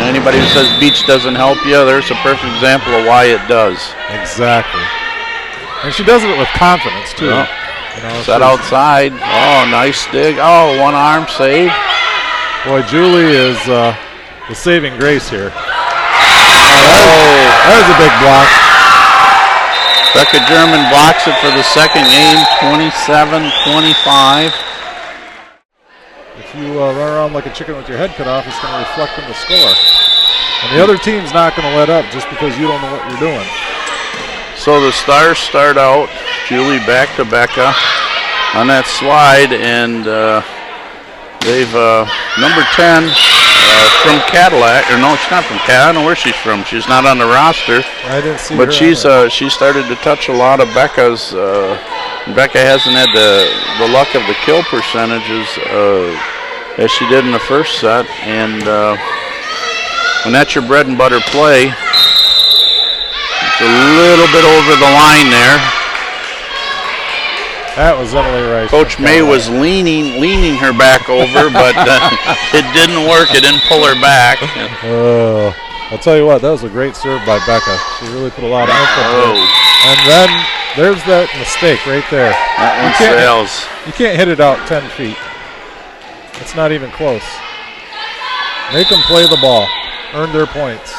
Speaker 2: Anybody who says beach doesn't help you, there's a perfect example of why it does.
Speaker 4: Exactly. And she does it with confidence, too.
Speaker 2: Yeah.
Speaker 4: You know,
Speaker 2: set outside. Oh, nice dig. Oh, one arm save.
Speaker 4: Boy, Julie is the saving grace here. That was a big block.
Speaker 2: Becca German blocks it for the second game, 27-25.
Speaker 4: If you run around like a chicken with your head cut off, it's going to reflect on the score. And the other team's not going to let up just because you don't know what you're doing.
Speaker 2: So the Stars start out, Julie back to Becca on that slide, and they've number 10 from Cadillac, or no, she's not from Cadillac. I don't know where she's from. She's not on the roster.
Speaker 4: I didn't see
Speaker 2: but
Speaker 4: her
Speaker 2: she started to touch a lot of Becca's. Becca hasn't had the luck of the kill percentages as she did in the first set, and when that's your bread and butter play, it's a little bit over the line there.
Speaker 4: That was Emily Rice.
Speaker 2: Coach May was leaning her back over, but it didn't work. It didn't pull her back.
Speaker 4: I'll tell you what, that was a great serve by Becca. She really put a lot of effort there. And then there's that mistake right there.
Speaker 2: That one sails.
Speaker 4: You can't hit it out 10 feet. It's not even close. Make them play the ball. Earn their points.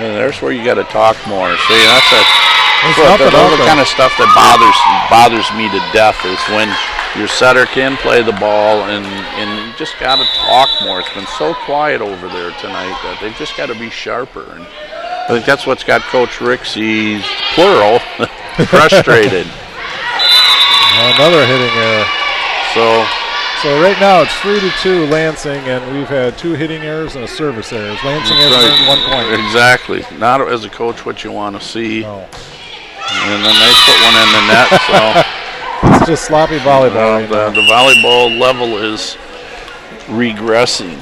Speaker 2: And there's where you got to talk more. See, that's
Speaker 4: the
Speaker 2: kind of stuff that bothers me to death is when your setter can play the ball and you just got to talk more. It's been so quiet over there tonight that they've just got to be sharper. And I think that's what's got Coach Rixey's plural frustrated.
Speaker 4: Another hitting error. So right now it's 3-2 Lansing, and we've had 2 hitting errors and a service error. Lansing has earned 1 point.
Speaker 2: Exactly. Not as a coach what you want to see.
Speaker 4: No.
Speaker 2: And then they put one in the net. So
Speaker 4: it's just sloppy volleyball.
Speaker 2: The volleyball level is regressing.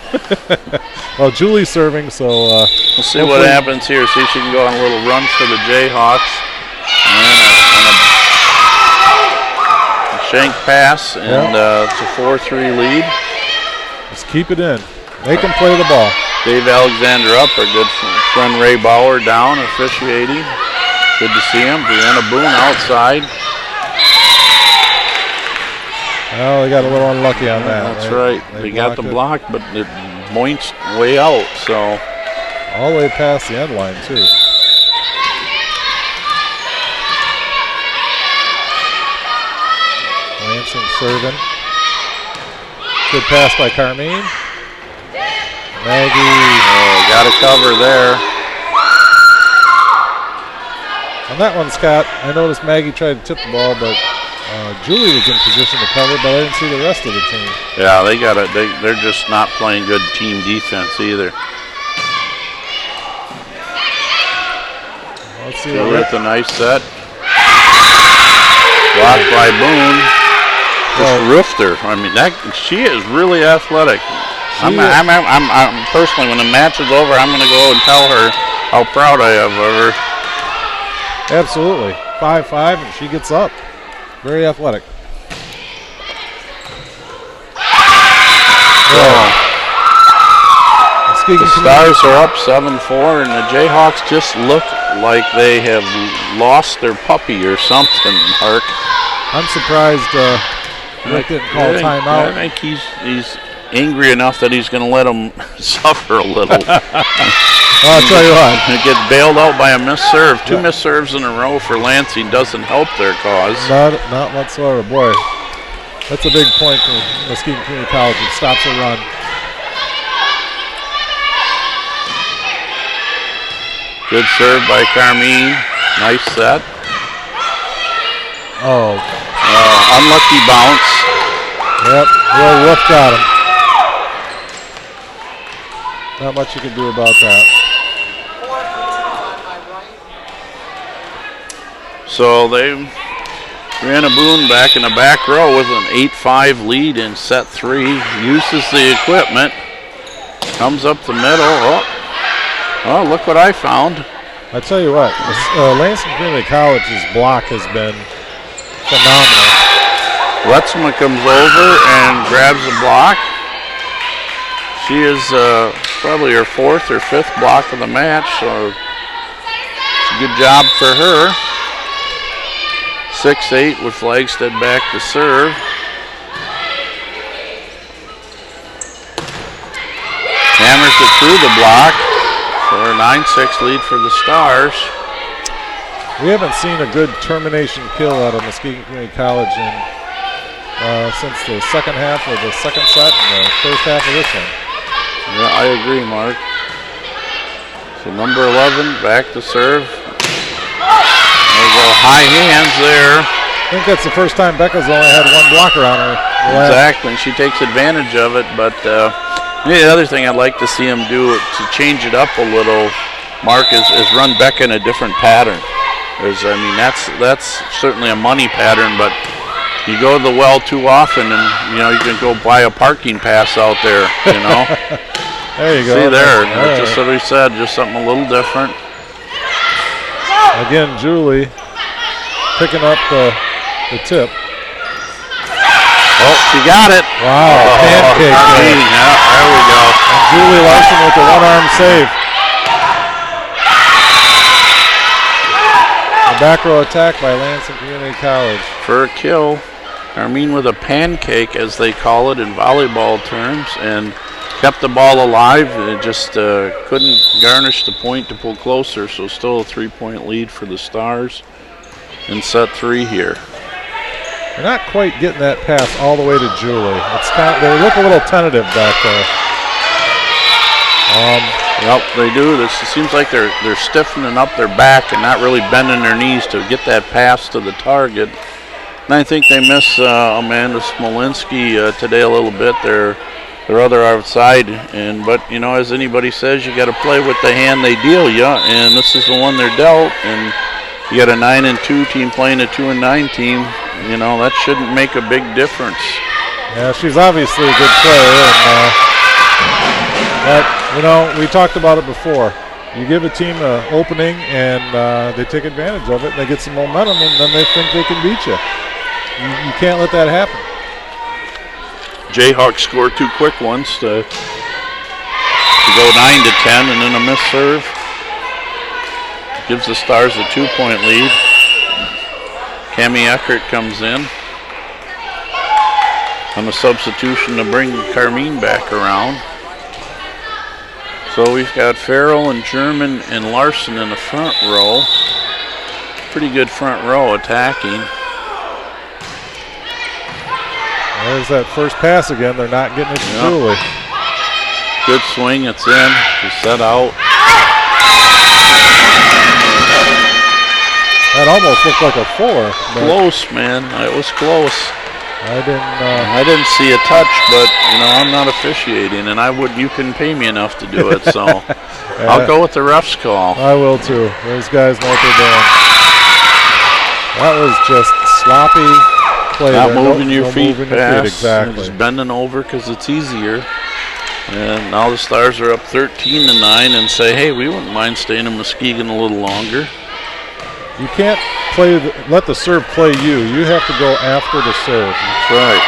Speaker 4: Well, Julie's serving, so
Speaker 2: we'll see what happens here. See if she can go on a little run for the Jayhawks. And shank pass, and it's a 4-3 lead.
Speaker 4: Just keep it in. Make them play the ball.
Speaker 2: Dave Alexander up, our good friend Ray Bauer down, officiating. Good to see him. Brianna Boone outside.
Speaker 4: Well, they got a little unlucky on that.
Speaker 2: That's right. They got the block, but it boinced way out, so.
Speaker 4: All the way past the end line, too. Lansing serving. Good pass by Carmine. Maggie.
Speaker 2: Oh, got a cover there.
Speaker 4: On that one, Scott, I noticed Maggie tried to tip the ball, but Julie was in position to cover, but I didn't see the rest of the team.
Speaker 2: Yeah, they're just not playing good team defense either.
Speaker 4: Let's see.
Speaker 2: With a nice set. Blocked by Boone. Just roofed her. I mean, she is really athletic. I'm personally, when the match is over, I'm going to go and tell her how proud I am of her.
Speaker 4: Absolutely. 5'5", and she gets up. Very athletic.
Speaker 2: The Stars are up 7-4, and the Jayhawks just look like they have lost their puppy or something, Mark.
Speaker 4: I'm surprised Rick didn't call timeout.
Speaker 2: I think he's angry enough that he's going to let them suffer a little.
Speaker 4: I'll tell you what.
Speaker 2: It gets bailed out by a missed serve. 2 missed serves in a row for Lansing doesn't help their cause.
Speaker 4: Not whatsoever. Boy, that's a big point for Muskegon Community College. It stops a run.
Speaker 2: Good serve by Carmine. Nice set. Unlucky bounce.
Speaker 4: Yep, Will Wolf got him. Not much you can do about that.
Speaker 2: So Brianna Boone back in the back row with an 8-5 lead in set 3. Uses the equipment. Comes up the middle. Oh, look what I found.
Speaker 4: I tell you what, Lansing Community College's block has been phenomenal.
Speaker 2: Letzma comes over and grabs a block. She is probably her 4th or 5th block of the match, so it's a good job for her. 6-8 with Flagstead back to serve. Hammers it through the block for a 9-6 lead for the Stars.
Speaker 4: We haven't seen a good termination kill out of Muskegon Community College since the second half of the second set and the first half of this one.
Speaker 2: Yeah, I agree, Mark. So number 11 back to serve. There we go, high hands there.
Speaker 4: I think that's the first time Becca's only had one blocker on her.
Speaker 2: Exactly, and she takes advantage of it. But the other thing I'd like to see him do to change it up a little, Mark, is run Becca in a different pattern. I mean, that's certainly a money pattern, but you go to the well too often, and you can go buy a parking pass out there.
Speaker 4: There you go.
Speaker 2: See there, that's just what we said, just something a little different.
Speaker 4: Again, Julie picking up the tip.
Speaker 2: Oh, she got it.
Speaker 4: Wow, pancake.
Speaker 2: Yeah, there we go.
Speaker 4: And Julie Larson with the one-arm save. A back row attack by Lansing Community College.
Speaker 2: For a kill, Carmine with a pancake, as they call it in volleyball terms, and kept the ball alive. It just couldn't garnish the point to pull closer, so still a 3-point lead for the Stars in set 3 here.
Speaker 4: They're not quite getting that pass all the way to Julie. It's they look a little tentative back there.
Speaker 2: Yep, they do. It seems like they're stiffening up their back and not really bending their knees to get that pass to the target. And I think they miss Amanda Smolinski today a little bit. Their other outside, but as anybody says, you got to play with the hand they deal you, and this is the one they're dealt. And you got a 9-2 team playing a 2-9 team. That shouldn't make a big difference.
Speaker 4: Yeah, she's obviously a good player, but we talked about it before. You give a team an opening, and they take advantage of it, and they get some momentum, and then they think they can beat you. You can't let that happen.
Speaker 2: Jayhawks score 2 quick ones to go 9-10, and then a missed serve gives the Stars a 2-point lead. Cami Eckert comes in on a substitution to bring Carmine back around. So we've got Farrell and German and Larson in the front row. Pretty good front row attacking.
Speaker 4: There's that first pass again. They're not getting it to Julie.
Speaker 2: Good swing. It's in. Just set out.
Speaker 4: That almost looked like a 4.
Speaker 2: Close, man. It was close.
Speaker 4: I
Speaker 2: didn't see a touch, but I'm not officiating, and I would. You can pay me enough to do it, so I'll go with the ref's call.
Speaker 4: I will too. Those guys know what they're doing. That was just sloppy play.
Speaker 2: Not moving your feet fast.
Speaker 4: Exactly.
Speaker 2: Just bending over because it's easier. And now the Stars are up 13-9 and say, hey, we wouldn't mind staying in Muskegon a little longer.
Speaker 4: You can't let the serve play you. You have to go after the serve.
Speaker 2: That's right.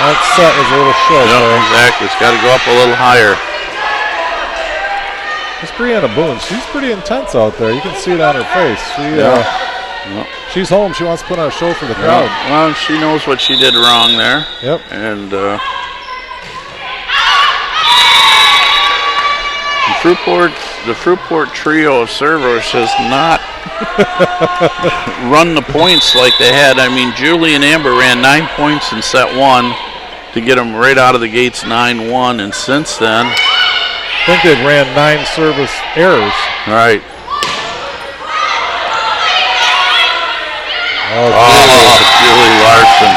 Speaker 4: That set was a little short.
Speaker 2: Yeah, exactly. It's got to go up a little higher.
Speaker 4: It's Brianna Boone. She's pretty intense out there. You can see it on her face. She's home. She wants to put on a show for the crowd.
Speaker 2: Well, she knows what she did wrong there.
Speaker 4: Yep.
Speaker 2: And the Fruitport trio of servers has not run the points like they had. I mean, Julie and Amber ran 9 points in set 1 to get them right out of the gates 9-1, and since then,
Speaker 4: I think they've ran 9 service errors.
Speaker 2: Right. Julie Larson.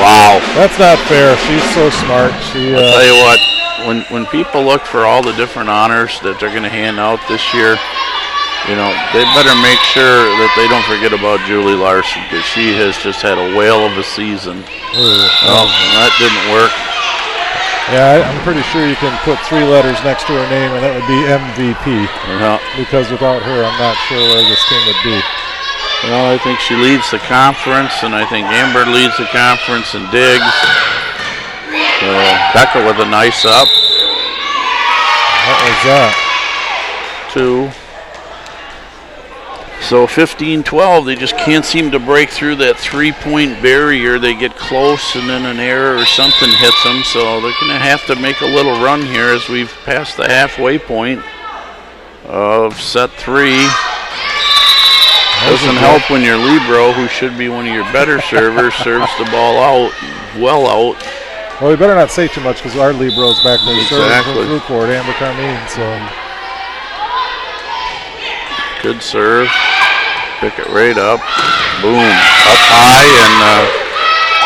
Speaker 2: Wow.
Speaker 4: That's not fair. She's so smart.
Speaker 2: I'll tell you what. When people look for all the different honors that they're going to hand out this year, they better make sure that they don't forget about Julie Larson, because she has just had a whale of a season. That didn't work.
Speaker 4: Yeah, I'm pretty sure you can put 3 letters next to her name, and that would be MVP.
Speaker 2: Yeah.
Speaker 4: Because without her, I'm not sure where this team would be.
Speaker 2: Well, I think she leads the conference, and I think Amber leads the conference in digs. So Becca with a nice up.
Speaker 4: What was that?
Speaker 2: 2. So 15-12, they just can't seem to break through that 3-point barrier. They get close and then an error or something hits them. So they're going to have to make a little run here as we've passed the halfway point of set 3. Doesn't help when your libero, who should be one of your better servers, serves the ball out, well out.
Speaker 4: Well, we better not say too much because our libero's back there.
Speaker 2: Exactly.
Speaker 4: Serving from Court, Amber Carmine. So
Speaker 2: good serve. Pick it right up. Boom. Up high and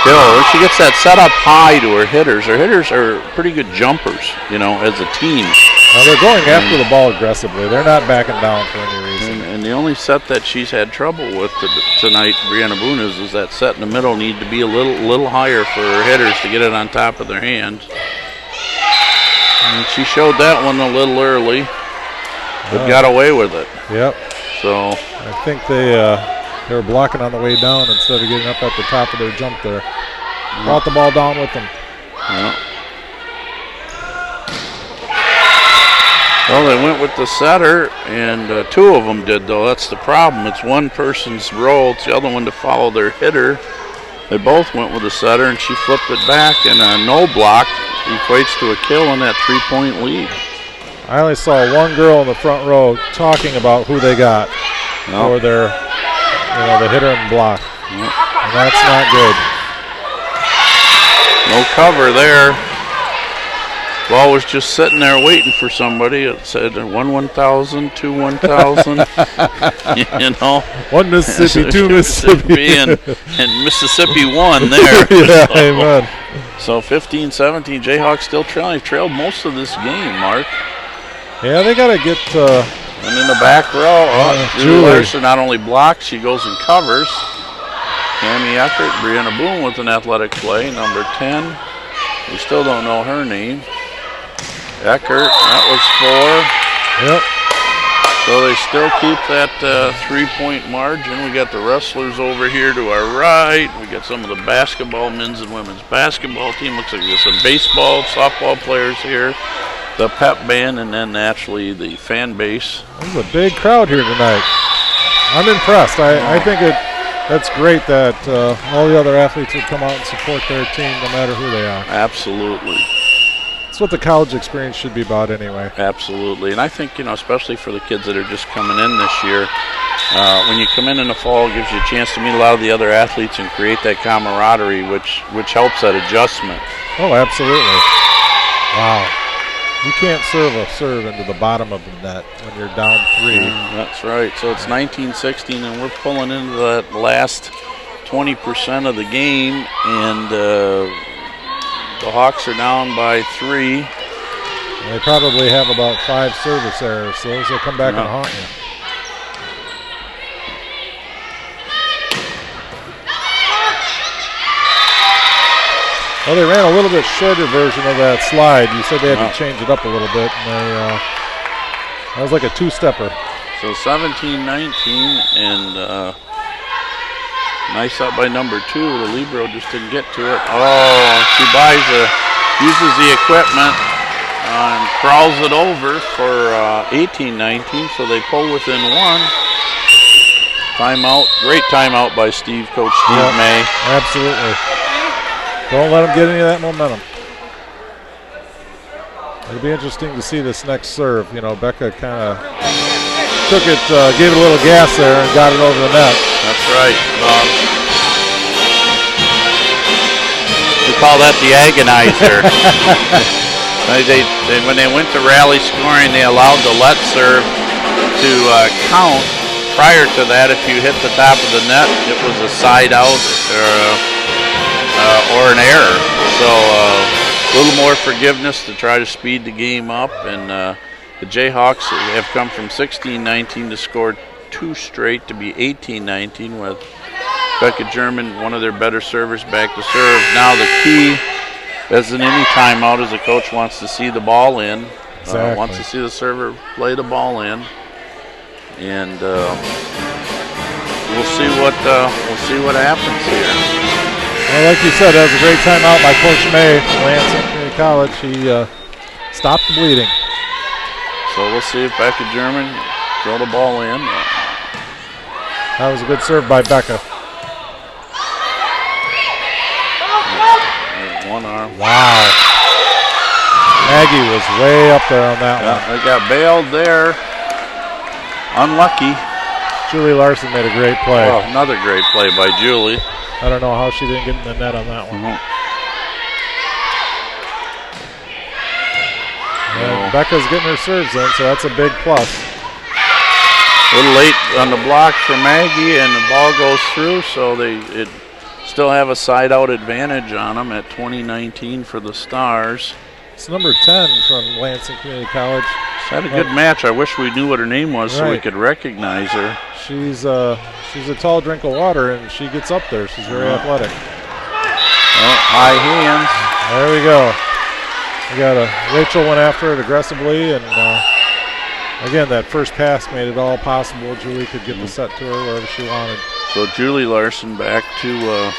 Speaker 2: Hill. She gets that set up high to her hitters. Her hitters are pretty good jumpers, you know, as a team.
Speaker 4: Now they're going after the ball aggressively. They're not backing down for any reason.
Speaker 2: And the only set that she's had trouble with tonight, Brianna Boone, is that set in the middle need to be a little higher for her hitters to get it on top of their hands. And she showed that one a little early, but got away with it.
Speaker 4: Yep.
Speaker 2: So
Speaker 4: I think they were blocking on the way down instead of getting up at the top of their jump there. Brought the ball down with them.
Speaker 2: Yeah. Well, they went with the setter, and 2 of them did, though. That's the problem. It's one person's role. It's the other one to follow their hitter. They both went with the setter, and she flipped it back, and a no block equates to a kill in that 3-point lead.
Speaker 4: I only saw one girl in the front row talking about who they got for their, the hitter and block. And that's not good.
Speaker 2: No cover there. Ball was just sitting there waiting for somebody. It said 1,000, 2,000. You know,
Speaker 4: 1 Mississippi, 2 Mississippi,
Speaker 2: and Mississippi won there.
Speaker 4: Yeah, amen.
Speaker 2: So 15-17, Jayhawks still trailing. Trailed most of this game, Mark.
Speaker 4: Yeah, they got to get.
Speaker 2: And in the back row, Julie Larson not only blocks, she goes and covers. Tammy Eckert, Brianna Boone with an athletic play, number 10. We still don't know her name. Eckert, that was 4.
Speaker 4: Yep.
Speaker 2: So they still keep that 3-point margin. We got the wrestlers over here to our right. We got some of the basketball, men's and women's basketball team. Looks like there's some baseball, softball players here. The pep band, and then naturally the fan base.
Speaker 4: There's a big crowd here tonight. I'm impressed. I think that's great that all the other athletes would come out and support their team no matter who they are.
Speaker 2: Absolutely.
Speaker 4: That's what the college experience should be about anyway.
Speaker 2: Absolutely. And I think, especially for the kids that are just coming in this year, when you come in the fall, it gives you a chance to meet a lot of the other athletes and create that camaraderie, which helps that adjustment.
Speaker 4: Oh, absolutely. Wow. You can't serve into the bottom of the net when you're down 3.
Speaker 2: That's right. So it's 19-16, and we're pulling into that last 20% of the game, and the Hawks are down by 3.
Speaker 4: And they probably have about 5 service errors, so those will come back and haunt you. Well, they ran a little bit shorter version of that slide. You said they had to change it up a little bit, and that was like a 2-stepper.
Speaker 2: So 17-19, and nice up by number 2. The libero just didn't get to it. Oh, she uses the equipment and crawls it over for 18-19, so they pull within 1. Timeout, great timeout by Coach Steve May.
Speaker 4: Absolutely. Don't let them get any of that momentum. It'll be interesting to see this next serve. Becca kind of took it, gave it a little gas there and got it over the net.
Speaker 2: That's right. We call that the agonizer. When they went to rally scoring, they allowed the let serve to count. Prior to that, if you hit the top of the net, it was a side out or an error. So a little more forgiveness to try to speed the game up. And the Jayhawks have come from 16-19 to score 2 straight to be 18-19 with Becca German, one of their better servers, back to serve. Now the key, as in any timeout, is the coach wants to see the ball in.
Speaker 4: Exactly.
Speaker 2: Wants to see the server play the ball in. And we'll see what happens here.
Speaker 4: Well, like you said, that was a great timeout by Coach May from Lansing Community College. He stopped the bleeding.
Speaker 2: So we'll see if Becca German throw the ball in.
Speaker 4: That was a good serve by Becca.
Speaker 2: One arm.
Speaker 4: Wow. Maggie was way up there on that one.
Speaker 2: They got bailed there. Unlucky.
Speaker 4: Julie Larson made a great play.
Speaker 2: Oh, another great play by Julie.
Speaker 4: I don't know how she didn't get in the net on that one. And Becca's getting her serves in, so that's a big plus.
Speaker 2: A little late on the block for Maggie, and the ball goes through, so they still have a side-out advantage on them at 20-19 for the Stars.
Speaker 4: It's number 10 from Lansing Community College.
Speaker 2: She's had a good match. I wish we knew what her name was so we could recognize her.
Speaker 4: She's a tall drink of water, and she gets up there. She's very athletic.
Speaker 2: Oh, high hands.
Speaker 4: There we go. We got Rachel went after it aggressively, and again, that first pass made it all possible. Julie could get the set to her wherever she wanted.
Speaker 2: So Julie Larson back to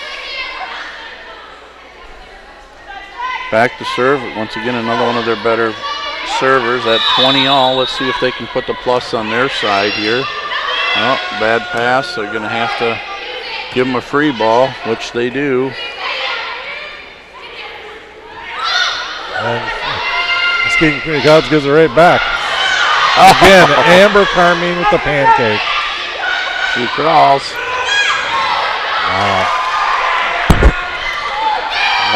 Speaker 2: serve. Once again, another one of their better servers at 20-all. Let's see if they can put the plus on their side here. Oh, bad pass. They're going to have to give them a free ball, which they do.
Speaker 4: And Muskegon Community College gives it right back. Again, Amber Carmine with the pancake.
Speaker 2: She crawls.
Speaker 4: Wow.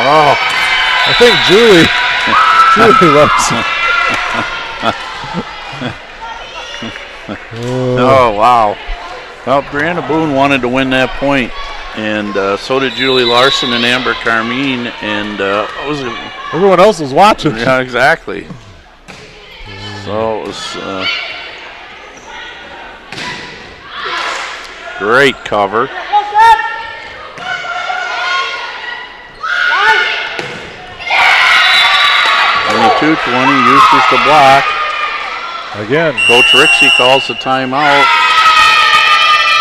Speaker 2: Oh.
Speaker 4: I think Julie Larson.
Speaker 2: Oh, wow. Well, Brianna Boone wanted to win that point, and so did Julie Larson and Amber Carmine, and
Speaker 4: everyone else was watching.
Speaker 2: Yeah, exactly. So it was great cover. 22-20, Eustace to block.
Speaker 4: Again.
Speaker 2: Coach Rixey calls the timeout.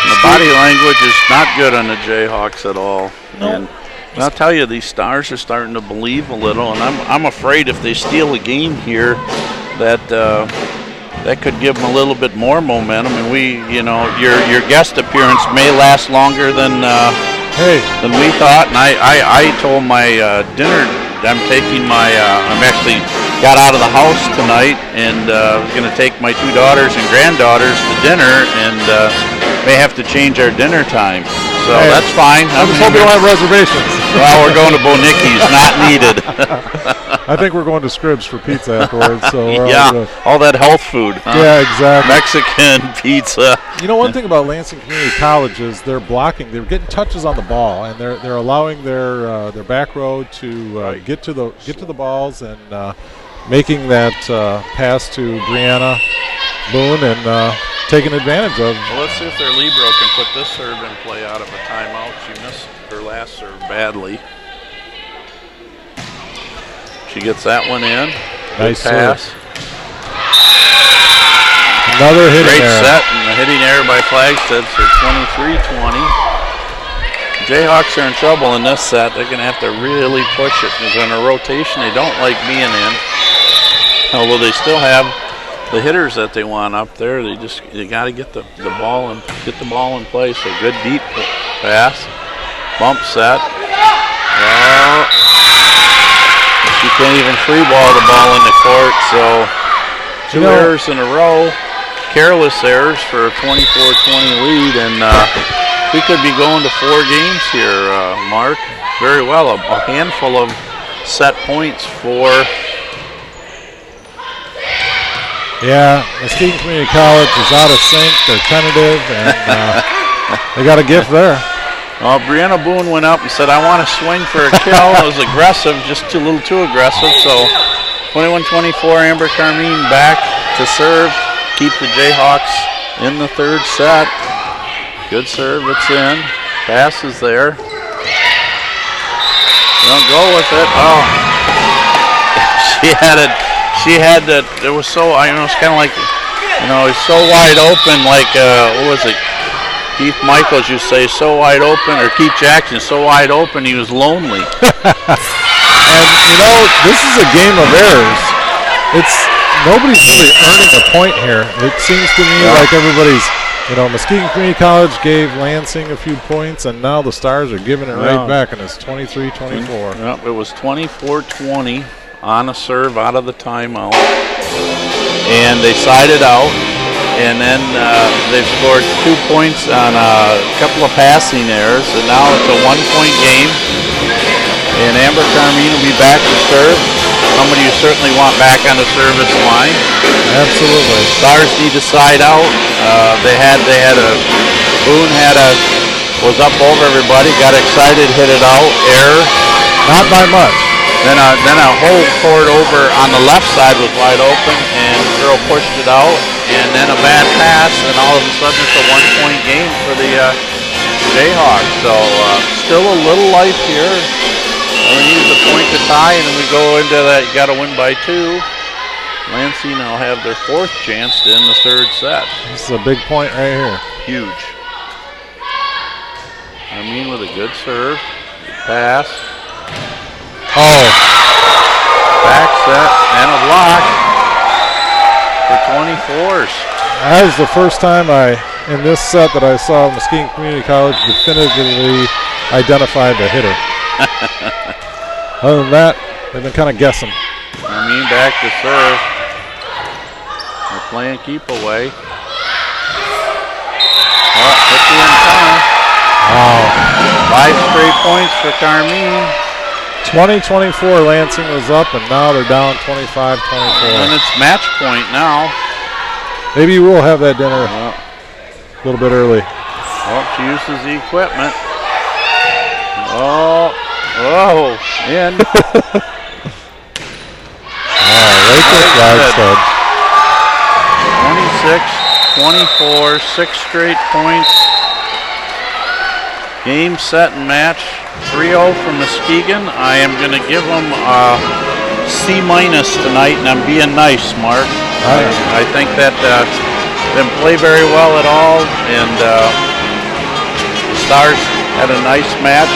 Speaker 2: And the body language is not good on the Jayhawks at all.
Speaker 4: Nope.
Speaker 2: And I'll tell you, these Stars are starting to believe a little, and I'm afraid if they steal a game here, that could give them a little bit more momentum. And your guest appearance may last longer than we thought. And I told my dinner, I'm actually got out of the house tonight and was going to take my two daughters and granddaughters to dinner, and may have to change our dinner time. So that's fine.
Speaker 4: I just hope you don't have reservations.
Speaker 2: Well, we're going to Bonicki's, not needed.
Speaker 4: I think we're going to Scribs for pizza afterwards. So
Speaker 2: all that health food. Huh?
Speaker 4: Yeah, exactly.
Speaker 2: Mexican pizza.
Speaker 4: You know, one thing about Lansing Community College is they're blocking. They're getting touches on the ball, and they're allowing their back row to get to the balls and making that pass to Brianna Boone and taking advantage of.
Speaker 2: Well, let's see if their libero can put this serve in play out of a timeout. She missed her last serve badly. She gets that one in.
Speaker 4: Nice
Speaker 2: pass.
Speaker 4: Serve. Another hitting
Speaker 2: Great
Speaker 4: error.
Speaker 2: set, and a hitting error by Flagstead for 23-20. Jayhawks are in trouble in this set. They're going to have to really push it because in a rotation they don't like being in. Although they still have the hitters that they want up there. They got to get the ball and get the ball in place. So good deep pass, bump set. Well, she can't even free ball the ball in the court. So two errors in a row, careless errors for a 24-20 lead, and we could be going to 4 games here, Mark. Very well, a handful of set points for.
Speaker 4: Yeah, Muskegon Community College is out of sync. They're tentative, and they got a gift there.
Speaker 2: Well, Brianna Boone went up and said, I want to swing for a kill. It was aggressive, just a little too aggressive. So 21-24, Amber Carmine back to serve. Keep the Jayhawks in the third set. Good serve, it's in. Pass is there. Don't go with it. Oh, she had it. She had that. It was so. It's kind of like, it's so wide open. Like what was it? Keith Michaels, you say, so wide open, or Keith Jackson, so wide open, he was lonely.
Speaker 4: And, you know, this is a game of errors. Nobody's really earning a point here. It seems to me like everybody's, you know, Muskegon Community College gave Lansing a few points, and now the Stars are giving it right back, and it's 23-24.
Speaker 2: Yep, it was 24-20 on a serve out of the timeout. And they sided out, and then they've scored 2 points on a couple of passing errors, and now it's a 1-point game. And Amber Carmine will be back to serve. Somebody you certainly want back on the service line.
Speaker 4: Absolutely.
Speaker 2: Stars need to side out. Boone was up over everybody, got excited, hit it out, error.
Speaker 4: Not by much.
Speaker 2: Then a whole court over on the left side was wide open, and the girl pushed it out, and then a bad pass, and all of a sudden it's a 1-point game for the Jayhawks. So still a little life here. We need a point to tie, and then we go into that. You got to win by 2. Lansing will have their 4th chance to end the 3rd set.
Speaker 4: This is a big point right here.
Speaker 2: Huge. I mean, with a good serve, good pass.
Speaker 4: Oh.
Speaker 2: Back set and a block for 24s.
Speaker 4: That was the first time in this set that I saw Muskegon Community College definitively identify the hitter. Other than that, they've been kind of guessing.
Speaker 2: I mean, back to serve. They're playing keep away. Oh, hit the antenna.
Speaker 4: Wow.
Speaker 2: 5 straight points for Carmine.
Speaker 4: 20-24, Lansing was up, and now they're down 25-24.
Speaker 2: And it's match point now.
Speaker 4: Maybe we'll have that dinner a little bit early.
Speaker 2: Well, she uses the equipment. Oh, in.
Speaker 4: Rachel Flagstead.
Speaker 2: 26-24, 6 straight points. Game, set, and match. 3-0 for Muskegon. I am going to give them a C- tonight, and I'm being nice, Mark. I think that didn't play very well at all, and the Stars had a nice match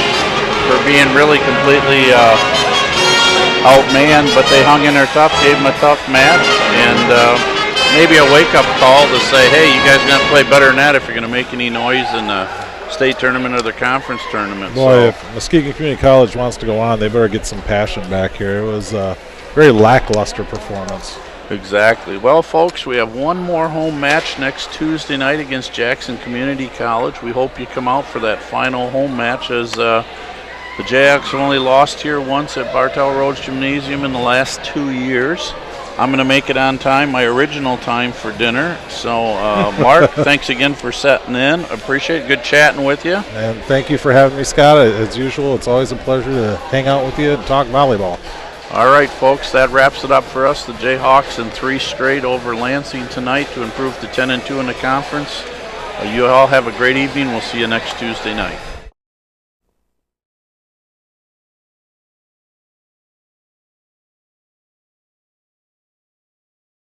Speaker 2: for being really completely outmanned, but they hung in there tough, gave them a tough match, and maybe a wake-up call to say, hey, you guys are going to play better than that if you're going to make any noise in the state tournament or the conference tournament.
Speaker 4: Boy, if Muskegon Community College wants to go on, they better get some passion back here. It was a very lackluster performance.
Speaker 2: Exactly. Well, folks, we have one more home match next Tuesday night against Jackson Community College. We hope you come out for that final home match, as the Jayhawks have only lost here once at Bartow Rhodes Gymnasium in the last 2 years. I'm going to make it on time, my original time for dinner. So, Mark, thanks again for setting in. Appreciate it. Good chatting with you.
Speaker 4: And thank you for having me, Scott. As usual, it's always a pleasure to hang out with you and talk volleyball.
Speaker 2: All right, folks, that wraps it up for us. The Jayhawks in 3 straight over Lansing tonight to improve to 10-2 in the conference. You all have a great evening. We'll see you next Tuesday night.